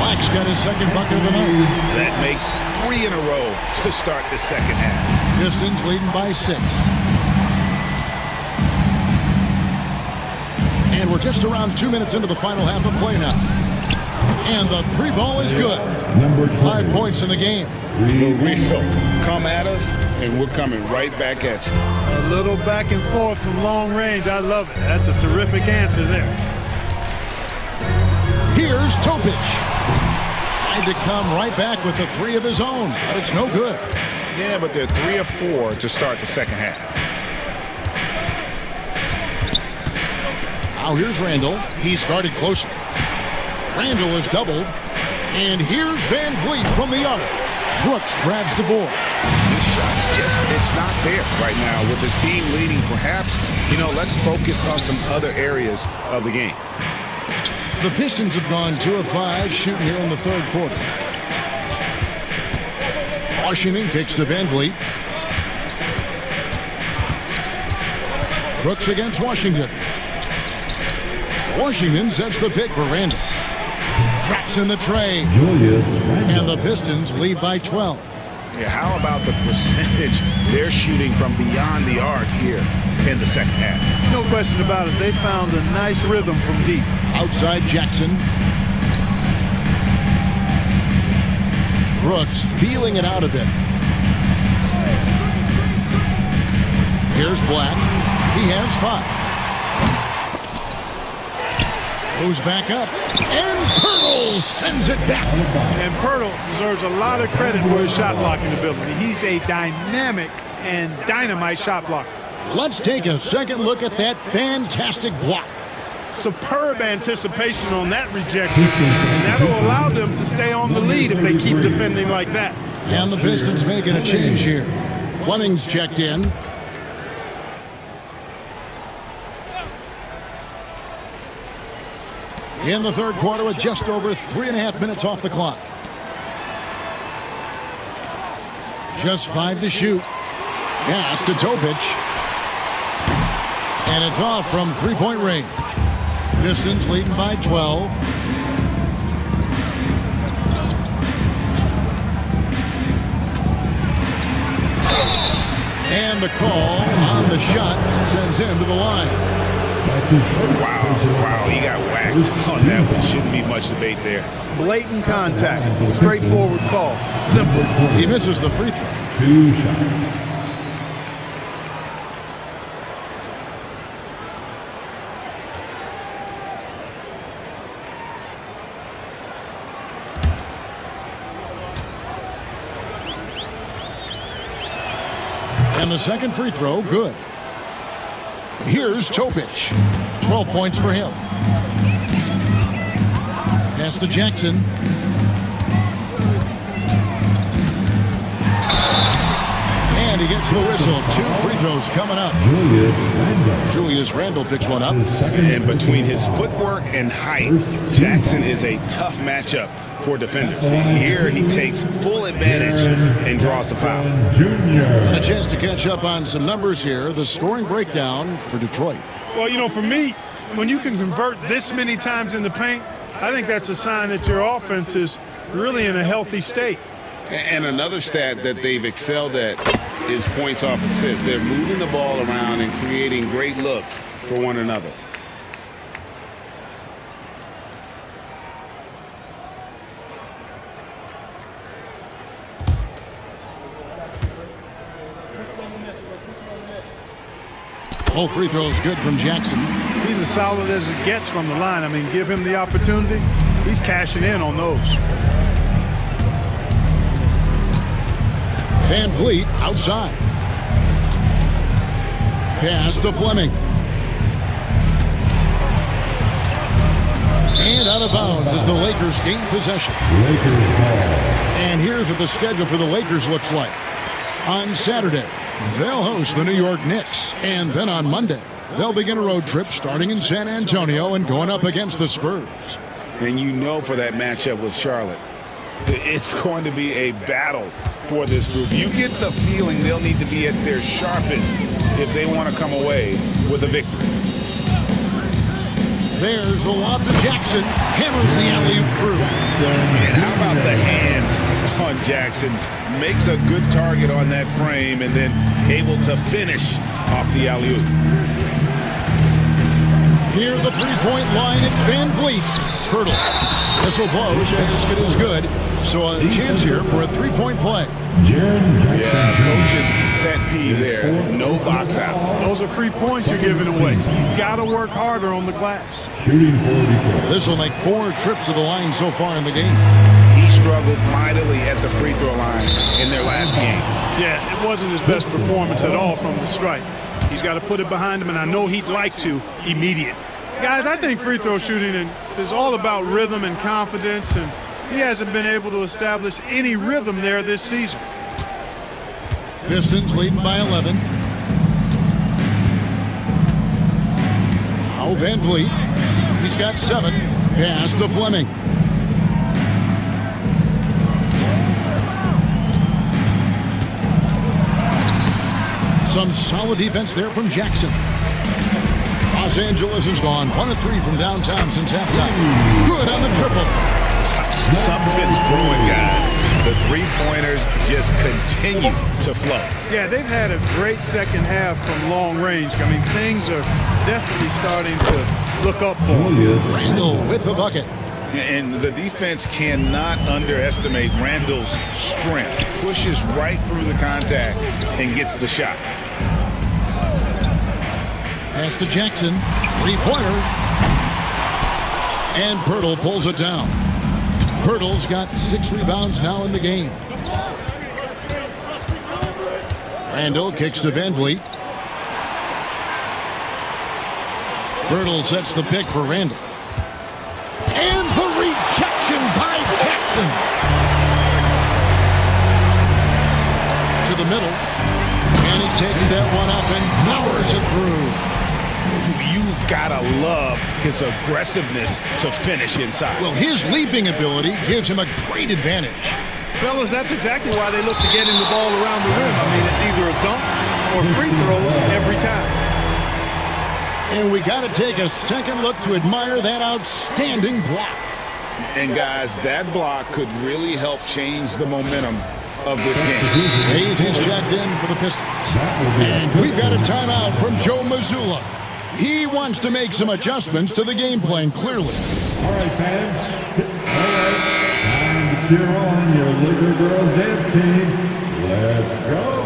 Speaker 2: Black's got his second bucket of the night.
Speaker 6: That makes 3 in a row to start the second half.
Speaker 2: Pistons leading by 6. And we're just around 2 minutes into the final half of play now. And the 3 ball is good. 5 points in the game.
Speaker 4: The real come at us, and we're coming right back at you.
Speaker 3: A little back and forth from long range. I love it. That's a terrific answer there.
Speaker 2: Here's Topic. Tried to come right back with the 3 of his own, but it's no good.
Speaker 6: Yeah, but they're 3 of 4 to start the second half.
Speaker 2: Now here's Randall. He's guarded closely. Randall is doubled. And here's Van Vliet from the arc. Brooks grabs the board.
Speaker 6: This shot's it's not there right now. With his team leading, perhaps, let's focus on some other areas of the game.
Speaker 2: The Pistons have gone 2 of 5 shooting here in the third quarter. Washington kicks to Van Vliet. Brooks against Washington. Washington sets the pick for Randall. Traps in the tray. And the Pistons lead by 12.
Speaker 6: Yeah, how about the percentage they're shooting from beyond the arc here in the second half?
Speaker 3: No question about it. They found a nice rhythm from deep.
Speaker 2: Outside Jackson. Brooks feeling it out a bit. Here's Black. He has 5. Goes back up. And Poeltl sends it back.
Speaker 3: And Poeltl deserves a lot of credit for his shot blocking ability. He's a dynamic and dynamite shot blocker.
Speaker 2: Let's take a second look at that fantastic block.
Speaker 3: Superb anticipation on that rejection, and that will allow them to stay on the lead if they keep defending like that.
Speaker 2: And the Pistons making a change here. Fleming's checked in. In the third quarter with just over 3.5 minutes off the clock. Just 5 to shoot. Pass to Topic. And it's off from three-point range. Pistons leading by 12. And the call on the shot sends him to the line.
Speaker 6: Wow, he got whacked on that one. Shouldn't be much debate there.
Speaker 3: Blatant contact. Straightforward call. Simple.
Speaker 2: He misses the free throw.
Speaker 1: 2 shots.
Speaker 2: And the second free throw, good. Here's Topic. 12 points for him. Pass to Jackson. And he gets the whistle. 2 free throws coming up. Julius Randle picks one up.
Speaker 6: And between his footwork and height, Jackson is a tough matchup for defenders. Here he takes full advantage and draws the foul.
Speaker 2: And a chance to catch up on some numbers here. The scoring breakdown for Detroit.
Speaker 3: Well, you know, for me, when you can convert this many times in the paint, I think that's a sign that your offense is really in a healthy state.
Speaker 4: And another stat that they've excelled at is points off assists. They're moving the ball around and creating great looks for one another.
Speaker 2: Both free throws good from Jackson.
Speaker 3: He's as solid as it gets from the line. I mean, give him the opportunity. He's cashing in on those.
Speaker 2: Van Vliet outside. Pass to Fleming. And out of bounds as the Lakers gain possession. And here's what the schedule for the Lakers looks like. On Saturday, they'll host the New York Knicks. And then on Monday, they'll begin a road trip starting in San Antonio and going up against the Spurs.
Speaker 6: And you know, for that matchup with Charlotte, it's going to be a battle for this group. You get the feeling they'll need to be at their sharpest if they want to come away with a victory.
Speaker 2: There's the lob to Jackson. Hammers the alley-oop through.
Speaker 6: And how about the hands on Jackson? Makes a good target on that frame and then able to finish off the alley-oop.
Speaker 2: Near the three-point line, it's Van Vliet. Hurdle. Whistle blows. Basket is good. So a chance here for a three-point play.
Speaker 6: Yeah, coach's pet peeve there. No box out.
Speaker 3: Those are free points you're giving away. You got to work harder on the glass.
Speaker 1: Shooting for Detroit.
Speaker 2: This will make 4 trips to the line so far in the game.
Speaker 6: He struggled mightily at the free throw line in their last game.
Speaker 3: Yeah, it wasn't his best performance at all from the stripe. He's got to put it behind him, and I know he'd like to immediate. Guys, I think free throw shooting is all about rhythm and confidence, and he hasn't been able to establish any rhythm there this season.
Speaker 2: Pistons leading by 11. Now Van Vliet. He's got 7. Pass to Fleming. Some solid defense there from Jackson. Los Angeles has gone 1 of 3 from downtown since halftime. Good on the triple.
Speaker 6: Something's brewing, guys. The three-pointers just continue to flow.
Speaker 3: Yeah, they've had a great second half from long range. I mean, things are definitely starting to look up for him.
Speaker 2: Randle with the bucket.
Speaker 6: And the defense cannot underestimate Randle's strength. Pushes right through the contact and gets the shot.
Speaker 2: Pass to Jackson. Three-pointer. And Pirtle pulls it down. Pirtle's got 6 rebounds now in the game. Randle kicks to Van Vliet. Pirtle sets the pick for Randle. And the rejection by Jackson. To the middle. And he takes that one up and powers it through.
Speaker 6: You've got to love his aggressiveness to finish inside.
Speaker 2: Well, his leaping ability gives him a great advantage.
Speaker 3: Fellas, that's exactly why they look to getting the ball around the rim. I mean, it's either a dunk or free throws every time.
Speaker 2: And we got to take a second look to admire that outstanding block.
Speaker 6: And guys, that block could really help change the momentum of this game.
Speaker 2: Hayes is checked in for the Pistons. And we've got a timeout from Joe Mazzulla. He wants to make some adjustments to the game plan, clearly.
Speaker 1: All right, fans. All right. Time to cheer on your Laker girls dance team. Let's go.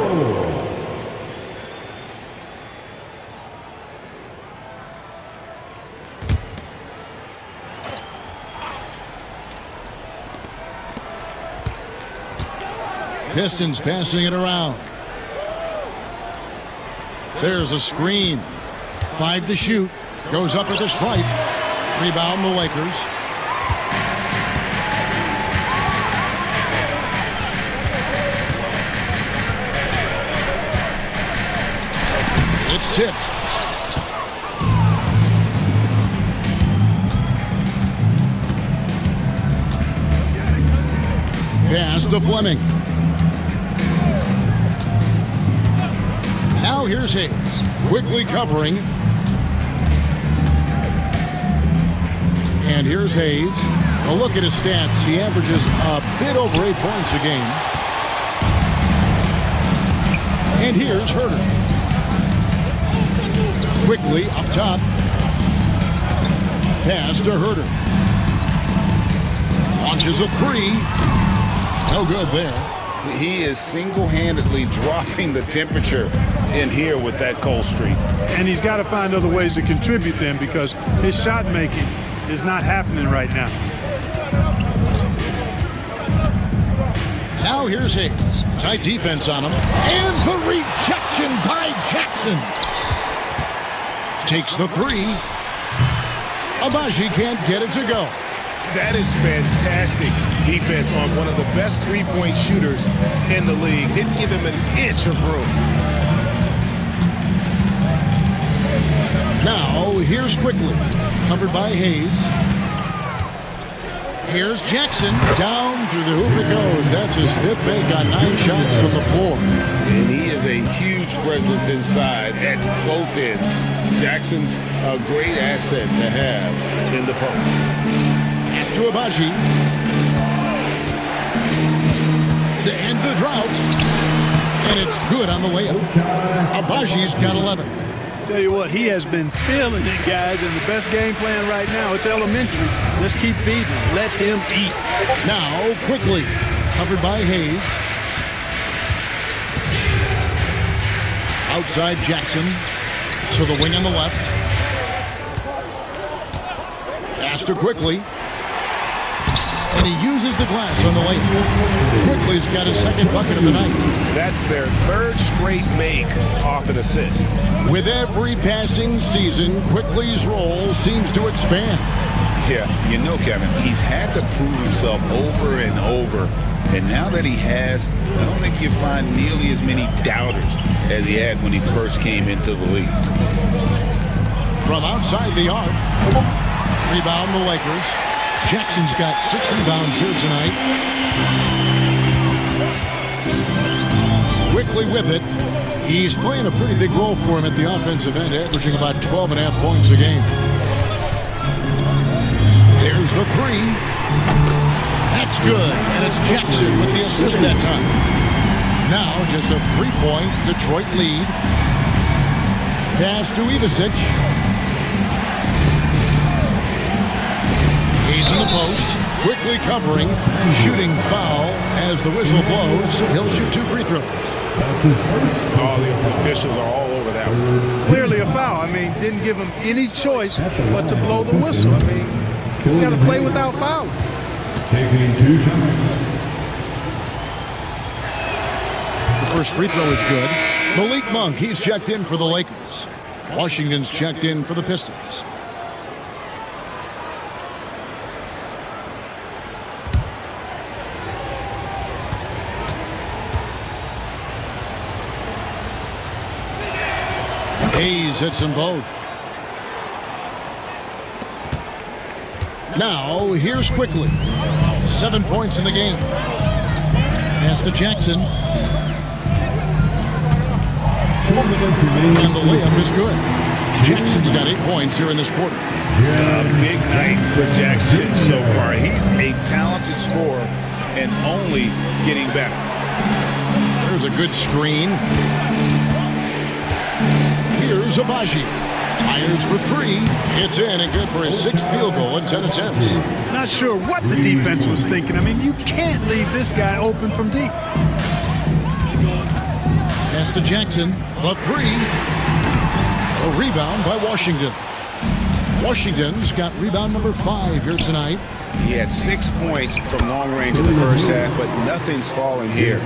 Speaker 2: Pistons passing it around. There's a screen. 5 to shoot. Goes up with a stripe. Rebound the Lakers. It's tipped. Pass to Fleming. Now here's Hayes, quickly covering. And here's Hayes. A look at his stats. He averages a bit over 8 points a game. And here's Herter. Quickly up top. Pass to Herter. Launches a 3. No good there.
Speaker 6: He is single-handedly dropping the temperature in here with that cold streak.
Speaker 3: And he's got to find other ways to contribute then, because his shot making is not happening right now.
Speaker 2: Now here's Hayes. Tight defense on him. And the rejection by Jackson. Takes the 3. Abaji can't get it to go.
Speaker 6: That is fantastic defense on one of the best three-point shooters in the league. Didn't give him an inch of room.
Speaker 2: Now, here's quickly. Covered by Hayes. Here's Jackson. Down through the hoop it goes. That's his 5th make on 9 shots from the floor.
Speaker 6: And he is a huge presence inside at both ends. Jackson's a great asset to have in the post.
Speaker 2: To Abaji. To end the drought. And it's good on the layup. Abaji's got 11.
Speaker 3: Tell you what, he has been feeling it, guys, and the best game plan right now, it's elementary. Let's keep feeding him. Let him eat.
Speaker 2: Now, quickly, covered by Hayes. Outside Jackson. To the wing on the left. Pass to Quickly. And he uses the glass on the lane. Quickly's got his 2nd bucket of the night.
Speaker 6: That's their 3rd straight make off an assist.
Speaker 2: With every passing season, Quickly's role seems to expand.
Speaker 6: Yeah, you know, Kevin, he's had to prove himself over and over. And now that he has, I don't think you find nearly as many doubters as he had when he first came into the league.
Speaker 2: From outside the arc, rebound the Lakers. Jackson's got 6 rebounds here tonight. Quickly with it. He's playing a pretty big role for him at the offensive end, averaging about 12.5 points a game. There's the 3. That's good. And it's Jackson with the assist that time. Now just a 3-point Detroit lead. Pass to Ivicic. He's in the post, quickly covering, shooting foul as the whistle blows. He'll shoot 2 free throws.
Speaker 6: All the officials are all over that one.
Speaker 3: Clearly a foul. I mean, didn't give him any choice but to blow the whistle. I mean, you got to play without fouling.
Speaker 1: Taking 2 shots.
Speaker 2: The first free throw is good. Malik Monk, he's checked in for the Lakers. Washington's checked in for the Pistons. Hayes hits them both. Now, here's Quickly. 7 points in the game. Pass to Jackson. And the layup is good. Jackson's got 8 points here in this quarter.
Speaker 6: A big night for Jackson so far. He's a talented scorer and only getting better.
Speaker 2: There's a good screen. Here's Abaji. Fires for 3. It's in and good for his 6th field goal in 10 attempts.
Speaker 3: Not sure what the defense was thinking. I mean, you can't leave this guy open from deep.
Speaker 2: Pass to Jackson. The 3. A rebound by Washington. Washington's got rebound number 5 here tonight.
Speaker 6: He had 6 points from long range in the first half, but nothing's falling here.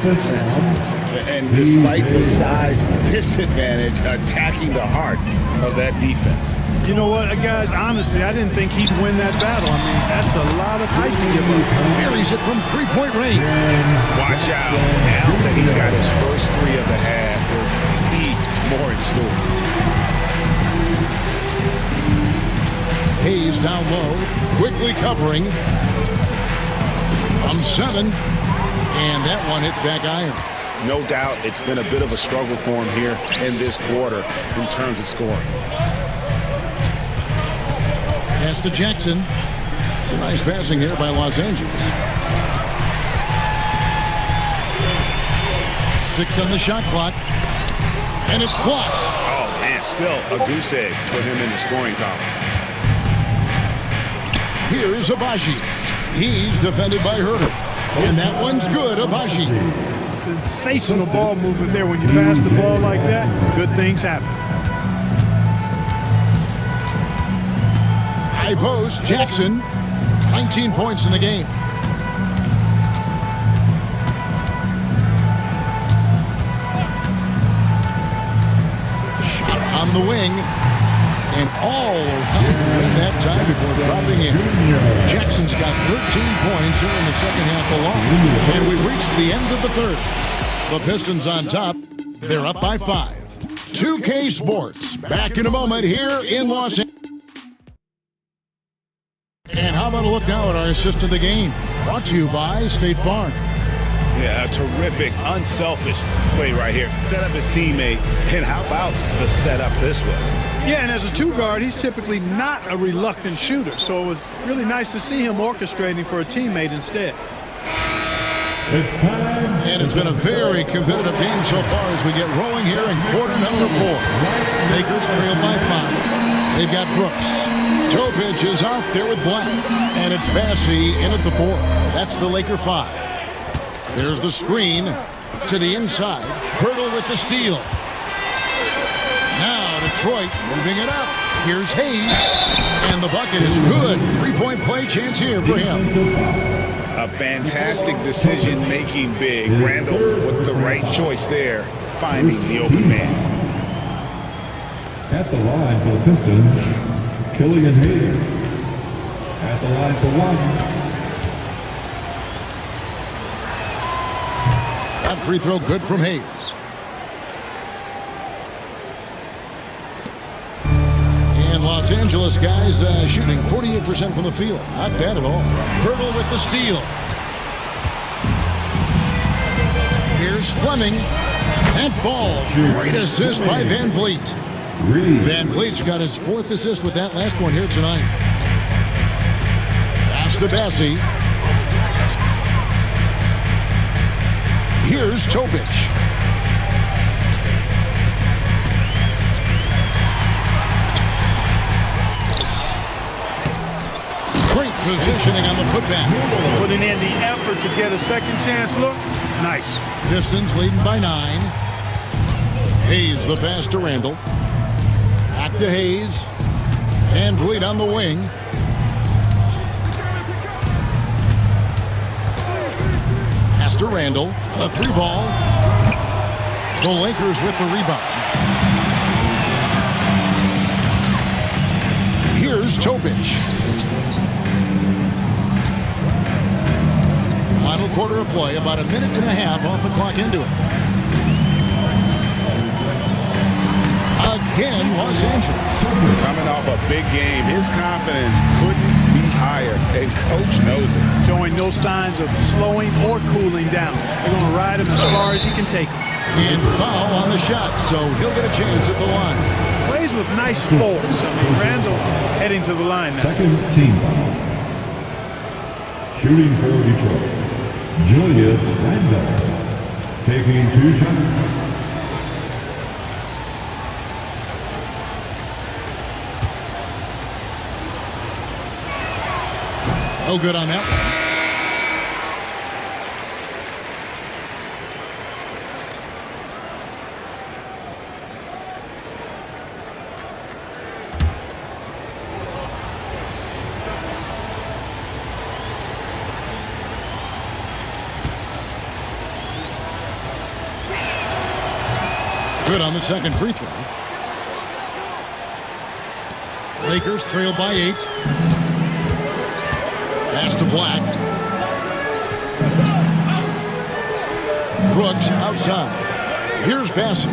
Speaker 6: And despite the size disadvantage, attacking the heart of that defense.
Speaker 3: You know what, guys, honestly, I didn't think he'd win that battle. I mean, that's a lot of height to give up.
Speaker 2: Carries it from 3-point range.
Speaker 6: Watch out. Now that he's got his first 3 of the half, there'll be more in store.
Speaker 2: Hayes down low, quickly covering. From 7. And that one hits back iron.
Speaker 6: No doubt it's been a bit of a struggle for him here in this quarter in terms of scoring.
Speaker 2: Pass to Jackson. Nice passing here by Los Angeles. 6 on the shot clock. And it's blocked.
Speaker 6: Oh, man, still a goose egg for him in the scoring column.
Speaker 2: Here's Abaji. He's defended by Herter. And that one's good, Abaji.
Speaker 3: Sensational ball movement there. When you pass the ball like that, good things happen.
Speaker 2: High post, Jackson. 19 points in the game. Shot on the wing. And all around that time before dropping in. Jackson's got 13 points here in the second half alone. And we've reached the end of the third. The Pistons on top. They're up by 5. 2K Sports. Back in a moment here in Los Angeles. And how about a look now at our assist of the game? Brought to you by State Farm.
Speaker 6: Yeah, a terrific, unselfish play right here. Set up his teammate. And how about the setup this way?
Speaker 3: Yeah, and as a 2-guard, he's typically not a reluctant shooter. So it was really nice to see him orchestrating for a teammate instead.
Speaker 2: And it's been a very competitive game so far as we get rolling here in quarter number 4. Lakers trail by 5. They've got Brooks. Topic is out there with Black. And it's Bassey in at the 4. That's the Laker 5. There's the screen to the inside. Pirtle with the steal. Now Detroit moving it up. Here's Hayes. And the bucket is good. 3-point play chance here for him.
Speaker 6: A fantastic decision-making big. Randall with the right choice there, finding the open man.
Speaker 1: At the line for the Pistons, Killian Hayes. At the line for 1.
Speaker 2: That free throw good from Hayes. And Los Angeles guys shooting 48% from the field. Not bad at all. Pirtle with the steal. Here's Fleming. That ball. Great assist by Van Vliet. Van Vliet's got his 4th assist with that last one here tonight. Pass to Bassey. Here's Topic. Great positioning on the putback.
Speaker 3: Putting in the effort to get a second chance look. Nice.
Speaker 2: Pistons leading by 9. Hayes the pass to Randall. Back to Hayes. And Vliet on the wing. Pass to Randall. A 3-ball. The Lakers with the rebound. Here's Topic. Final quarter of play, about a minute and a half off the clock into it. Again, Los Angeles.
Speaker 6: Coming off a big game, his confidence couldn't be higher. higher, and coach knows it.
Speaker 3: Showing no signs of slowing or cooling down. They're going to ride him as far as he can take him.
Speaker 2: And foul on the shot, so he'll get a chance at the line.
Speaker 3: Plays with nice force. I mean, Randall heading to the line now.
Speaker 1: Second team foul. Shooting for Detroit, Julius Randle. Taking 2 shots.
Speaker 2: No good on that one. Good on the second free throw. Lakers trail by 8. Pass to Black. Brooks outside. Here's Bassey.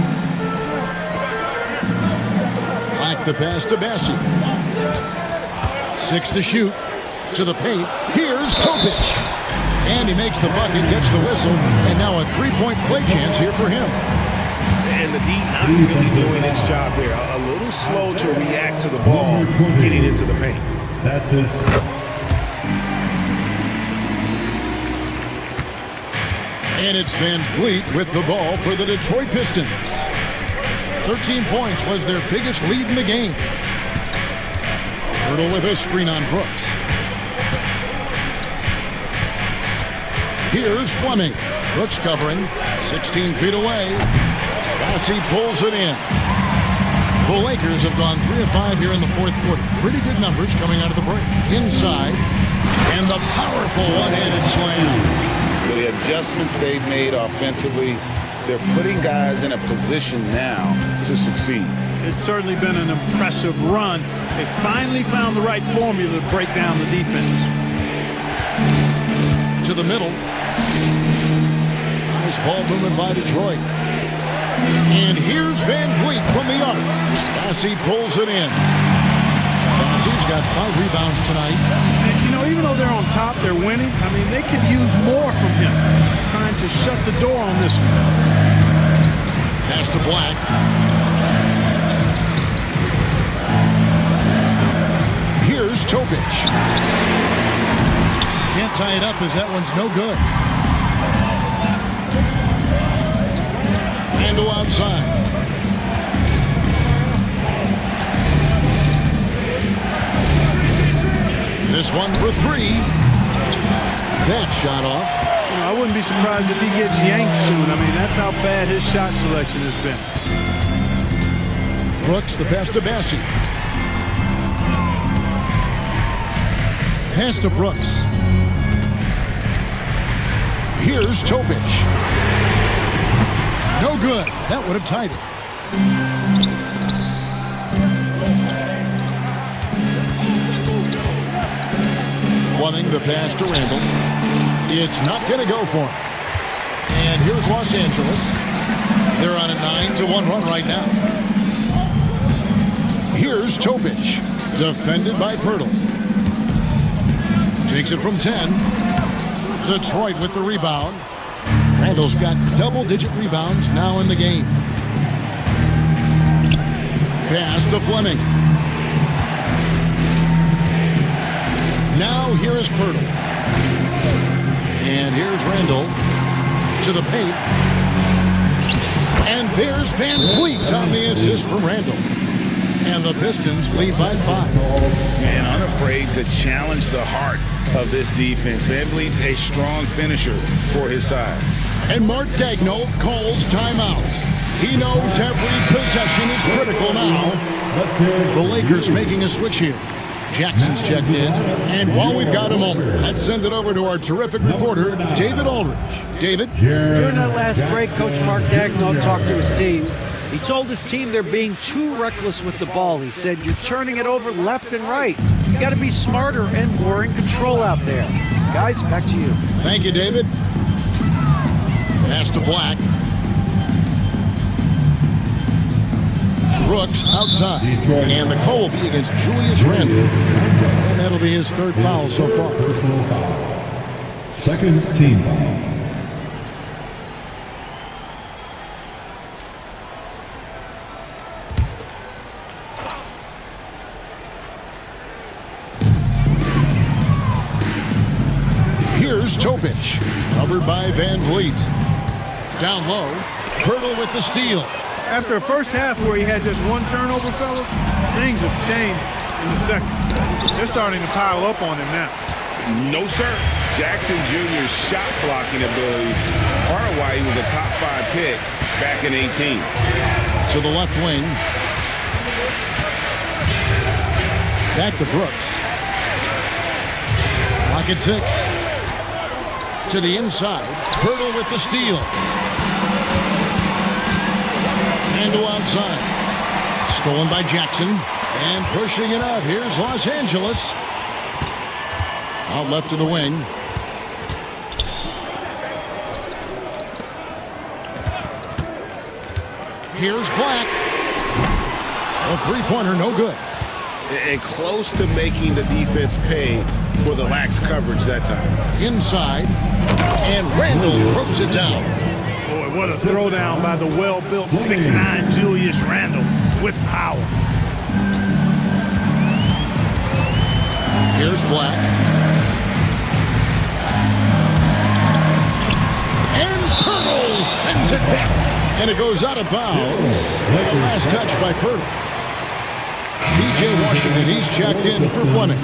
Speaker 2: Black the pass to Bassey. 6 to shoot. To the paint. Here's Topic. And he makes the bucket, gets the whistle, and now a 3-point play chance here for him.
Speaker 6: And the D not really doing its job there. A little slow to react to the ball getting into the paint.
Speaker 1: That's his.
Speaker 2: And it's Van Vliet with the ball for the Detroit Pistons. 13 points was their biggest lead in the game. Hurdle with a screen on Brooks. Here's Fleming. Brooks covering. 16 feet away. Bassey pulls it in. The Lakers have gone 3 of 5 here in the fourth quarter. Pretty good numbers coming out of the break. Inside. And the powerful one-handed slam.
Speaker 4: The adjustments they've made offensively, they're putting guys in a position now to succeed.
Speaker 3: It's certainly been an impressive run. They finally found the right formula to break down the defense.
Speaker 2: To the middle. Nice ball movement by Detroit. And here's Van Vliet from the arc. Bassey pulls it in. Bassey's got 5 rebounds tonight.
Speaker 3: And, you know, even though they're on top, they're winning. I mean, they could use more from him. Trying to shut the door on this one.
Speaker 2: Pass to Black. Here's Topic. Can't tie it up as that one's no good. Randall outside. This one for 3. That shot off.
Speaker 3: You know, I wouldn't be surprised if he gets yanked soon. I mean, that's how bad his shot selection has been.
Speaker 2: Brooks, the pass to Bassey. Pass to Brooks. Here's Topic. No good. That would have tied it. Fleming the pass to Randall. It's not going to go for him. And here's Los Angeles. They're on a 9-1 run right now. Here's Topic. Defended by Pirtle. Takes it from 10. Detroit with the rebound. Randall's got double-digit rebounds now in the game. Pass to Fleming. Now here is Pirtle. And here's Randall to the paint. And there's Van Vliet on the assist from Randall. And the Pistons lead by 5.
Speaker 6: And unafraid to challenge the heart of this defense. Van Vliet's a strong finisher for his side.
Speaker 2: And Mark Daigneault calls timeout. He knows every possession is critical now. The Lakers making a switch here. Jackson's checked in. And while we've got a moment, let's send it over to our terrific reporter, David Aldridge. David?
Speaker 5: During that last break, Coach Mark Daigneault talked to his team. He told his team they're being too reckless with the ball. He said, you're turning it over left and right. You got to be smarter and more in control out there. Guys, back to you.
Speaker 2: Thank you, David. Pass to Black. Brooks outside. And the call will be against Julius Randle. And that'll That'll be his third foul so far.
Speaker 1: Personal foul. Second team foul.
Speaker 2: Here's Topic, covered by Van Vliet. Down low, Pirtle with the steal.
Speaker 3: After a first half where he had just one turnover, fellas, things have changed in the second. They're starting to pile up on him now.
Speaker 6: No, sir. Jackson Jr.'s shot blocking abilities, part of why he was a top 5 pick back in 18.
Speaker 2: To the left wing. Back to Brooks. Pocket 6. To the inside. Pirtle with the steal. Handle outside. Stolen by Jackson. And pushing it up. Here's Los Angeles. Out left to the wing. Here's Black. A three-pointer, no good.
Speaker 6: And close to making the defense pay for the lax coverage that time.
Speaker 2: Inside. And Randall throws it down.
Speaker 3: Boy, what a throwdown by the well-built 6'9" Julius Randle with power.
Speaker 2: Here's Black. And Pirtle sends it back. And it goes out of bounds. The last touch by Pirtle. P.J. Washington, he's checked in for Fleming.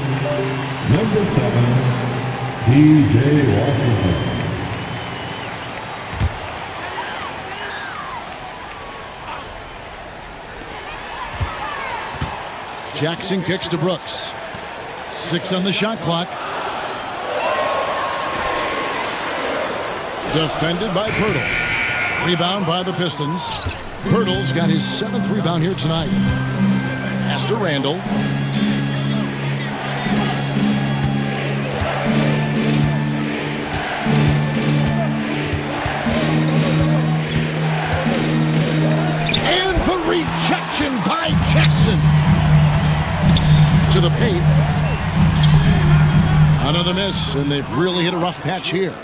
Speaker 1: Number 7, P.J. Washington.
Speaker 2: Jackson kicks to Brooks. 6 on the shot clock. Defended by Pirtle. Rebound by the Pistons. Pirtle's got his 7th rebound here tonight. Pass to Randall. And the rejection by Jackson. To the paint. Another miss, and they've really hit a rough patch here.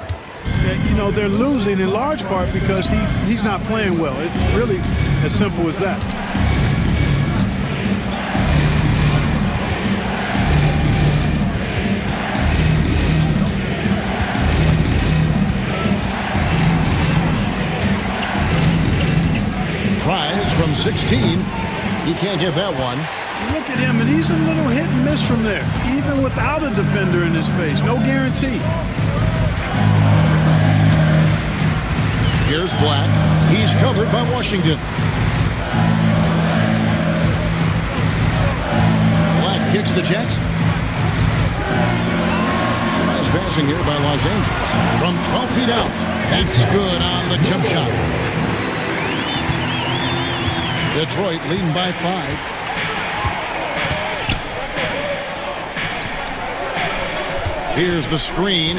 Speaker 3: You know, they're losing in large part because he's not playing well. It's really as simple as that.
Speaker 2: Tries from 16. He can't get that one.
Speaker 3: Look at him, and he's a little hit and miss from there, even without a defender in his face. No guarantee.
Speaker 2: Here's Black. He's covered by Washington. Black kicks to Jackson. Nice passing here by Los Angeles. From 12 feet out. That's good on the jump shot. Detroit leading by 5. Here's the screen.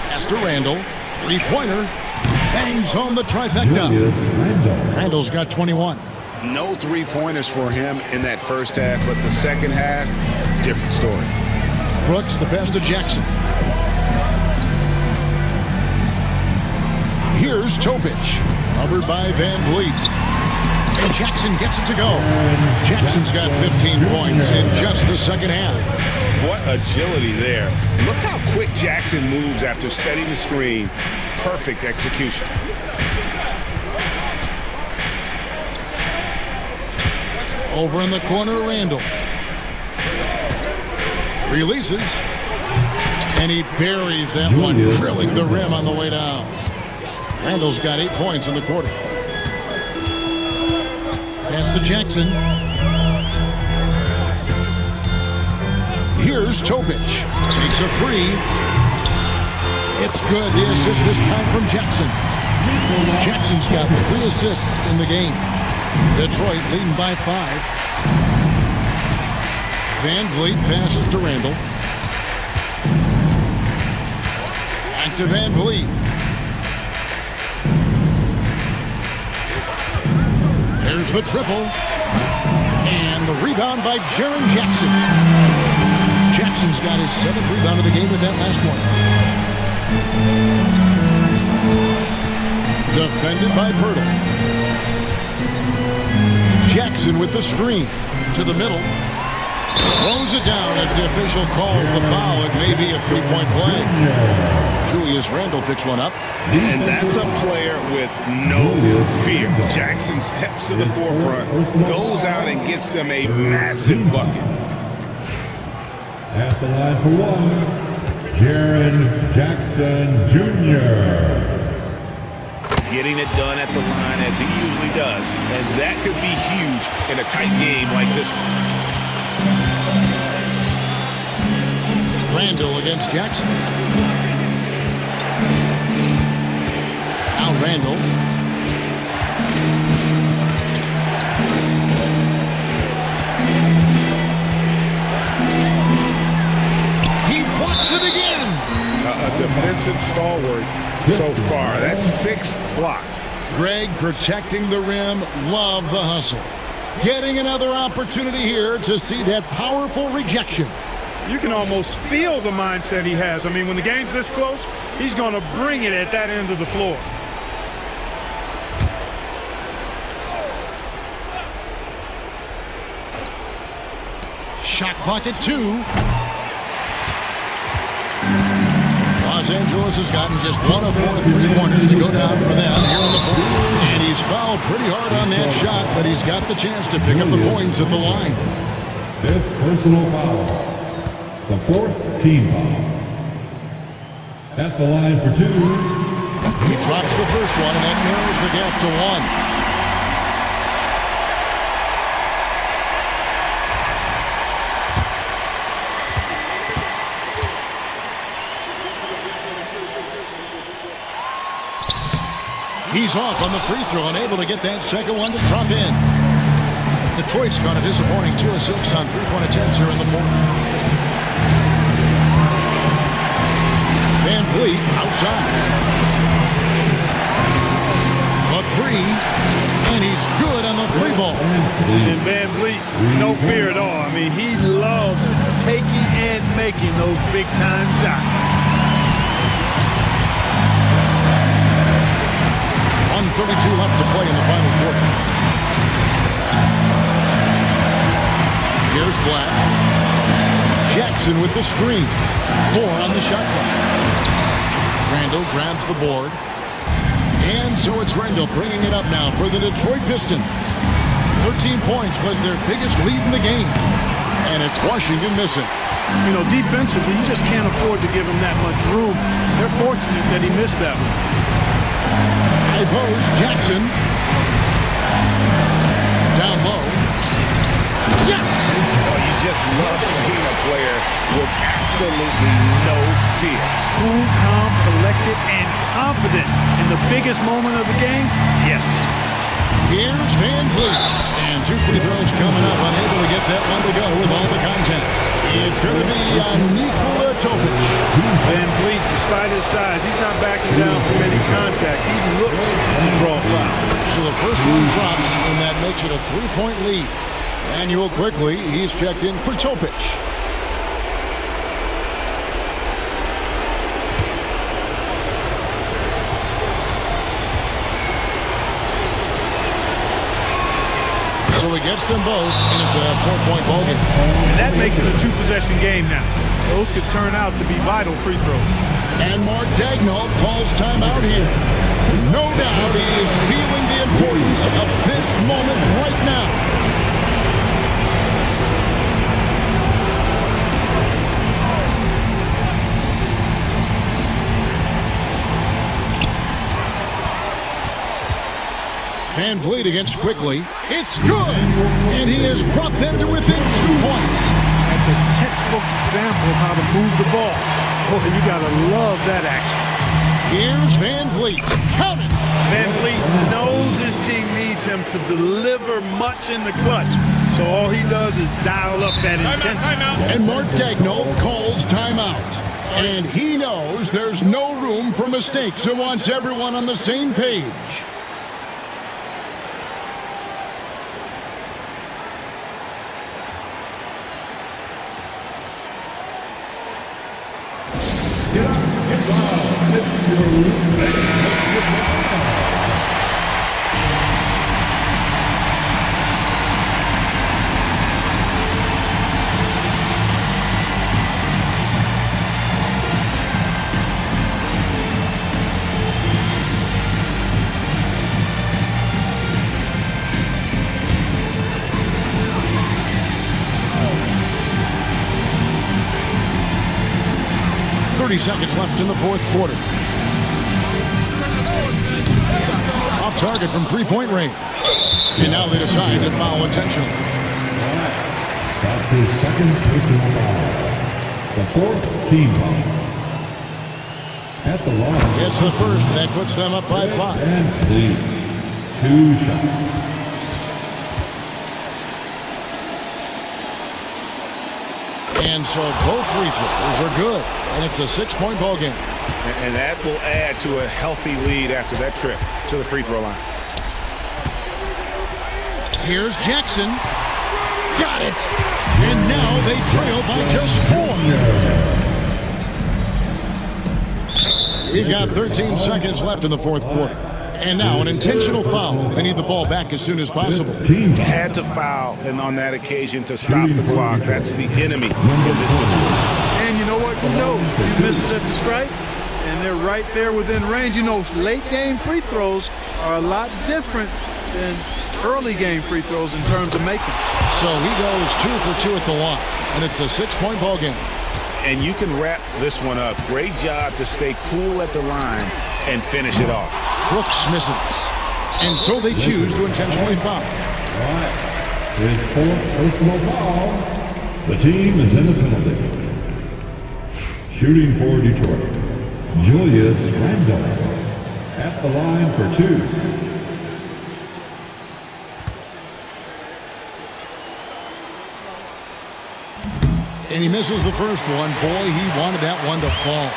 Speaker 2: Pass to Randall. Three-pointer. Bangs home the trifecta. Randall's got 21.
Speaker 6: No three-pointers for him in that first half, but the second half, different story.
Speaker 2: Brooks, the pass to Jackson. Here's Topic. Covered by Van Vliet. And Jackson gets it to go. Jackson's got 15 points in just the second half.
Speaker 6: What agility there. Look how quick Jackson moves after setting the screen. Perfect execution.
Speaker 2: Over in the corner, Randall. Releases. And he buries that one, drilling the rim on the way down. Randall's got 8 points in the quarter. Pass to Jackson. Here's Topic. Takes a 3. It's good. The assist this time from Jackson. Jackson's got 3 assists in the game. Detroit leading by 5. Van Vliet passes to Randall. Back to Van Vliet. There's the triple. And the rebound by Jaren Jackson. Jackson's got his 7th rebound of the game with that last one. Defended by Pirtle. Jackson with the screen to the middle. Throws it down as the official calls the foul. It may be a three-point play. Julius Randle picks one up.
Speaker 6: And that's a player with no fear. Jackson steps to the forefront, goes out and gets them a massive bucket.
Speaker 1: At the line for one, Jaren Jackson Jr.
Speaker 6: Getting it done at the line as he usually does. And that could be huge in a tight game like this one.
Speaker 2: Randle against Jackson. Now Randle. He blocks it again.
Speaker 6: A defensive stalwart so far. That's 6 blocks.
Speaker 2: Greg protecting the rim. Love the hustle. Getting another opportunity here to see that powerful rejection.
Speaker 3: You can almost feel the mindset he has. I mean, when the game's this close, he's going to bring it at that end of the floor.
Speaker 2: Shot clock at 2. Los Angeles has gotten just 1 of 4 3-pointers to go down for them here in the fourth. And he's fouled pretty hard on that shot, but he's got the chance to pick up the points at the line.
Speaker 1: 5th personal foul. The 4th team foul. At the line for 2.
Speaker 2: He drops the first one, and that narrows the gap to 1. He's off on the free throw and able to get that second one to drop in. Detroit's gone a disappointing 2 of 6 on three-point attempts here in the fourth. Van Vliet outside. A 3, and he's good on the 3 ball.
Speaker 3: And Van Vliet, no fear at all. I mean, he loves taking and making those big-time shots.
Speaker 2: 1:32 left to play in the final quarter. Here's Black. Jackson with the screen. 4 on the shot clock. Randle grabs the board. And so it's Randle bringing it up now for the Detroit Pistons. 13 points was their biggest lead in the game. And it's Washington missing.
Speaker 3: You know, defensively, you just can't afford to give him that much room. They're fortunate that he missed that one.
Speaker 2: High post, Jackson. Down low. Yes!
Speaker 6: Oh, you just love seeing a player with absolutely no fear.
Speaker 3: Cool, calm, collected, and confident in the biggest moment of the game? Yes.
Speaker 2: Here's Van Vliet. And 2 free throws coming up. Unable to get that one to go with all the contact. It's going to be Nikola Topic.
Speaker 3: Van Vliet, despite his size, he's not backing down from any contact. He looks to draw a foul.
Speaker 2: So the first one drops, and that makes it a 3-point lead. Manuel quickly, he's checked in for Topic. So he gets them both, and it's a 4-point ball game.
Speaker 3: And that makes it a 2-possession game now. Those could turn out to be vital free throws.
Speaker 2: And Mark Daigneault calls timeout here. No doubt he is feeling the importance of this moment right now. Van Vliet against Quickly. It's good! And he has brought them to within 2 points.
Speaker 3: That's a textbook example of how to move the ball. Boy, you gotta love that action.
Speaker 2: Here's Van Vliet. Count it!
Speaker 3: Van Vliet knows his team needs him to deliver much in the clutch. So all he does is dial up that intensity.
Speaker 2: And Mark Daigneault calls timeout. And he knows there's no room for mistakes and wants everyone on the same page. Seconds left in the fourth quarter. Off target from three-point range. And now they decide to foul intentionally.
Speaker 1: That's his second personal foul. The fourth team foul. At the line.
Speaker 2: It's the first, and that puts them up by 5.
Speaker 1: And clean. 2 shots.
Speaker 2: And so both free throws are good. And it's a 6-point ball game.
Speaker 6: And that will add to a healthy lead after that trip to the free throw line.
Speaker 2: Here's Jackson. Got it. And now they trail by just 4. We've got 13 seconds left in the fourth quarter. And now an intentional foul. They need the ball back as soon as possible.
Speaker 6: Had to foul, and on that occasion to stop the clock. That's the enemy in this situation.
Speaker 3: And you know what? Who knows? He misses at the stripe, and they're right there within range. You know, late game free throws are a lot different than early game free throws in terms of making.
Speaker 2: So he goes 2 for 2 at the line, and it's a 6-point ball game.
Speaker 6: And you can wrap this one up. Great job to stay cool at the line and finish it off.
Speaker 2: Brooks misses. And so they choose to intentionally foul.
Speaker 1: His fourth personal foul. The team is in the penalty. Shooting for Detroit, Julius Randle. At the line for 2.
Speaker 2: And he misses the first one. Boy, he wanted that one to fall.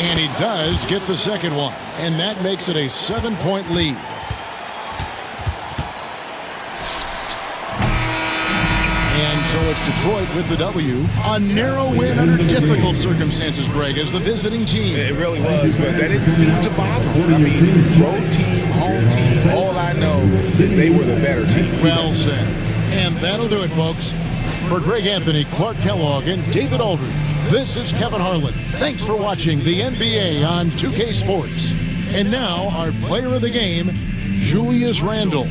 Speaker 2: And he does get the second one. And that makes it a 7-point lead. And so it's Detroit with the W. A narrow win under difficult circumstances, Greg, as the visiting team.
Speaker 6: It really was, but that didn't seem to bother them. I mean, road team, home team, all I know is they were the better team.
Speaker 2: Well said. And that'll do it, folks. For Greg Anthony, Clark Kellogg, and David Aldridge, this is Kevin Harlan. Thanks for watching the NBA on 2K Sports. And now, our player of the game, Julius Randle.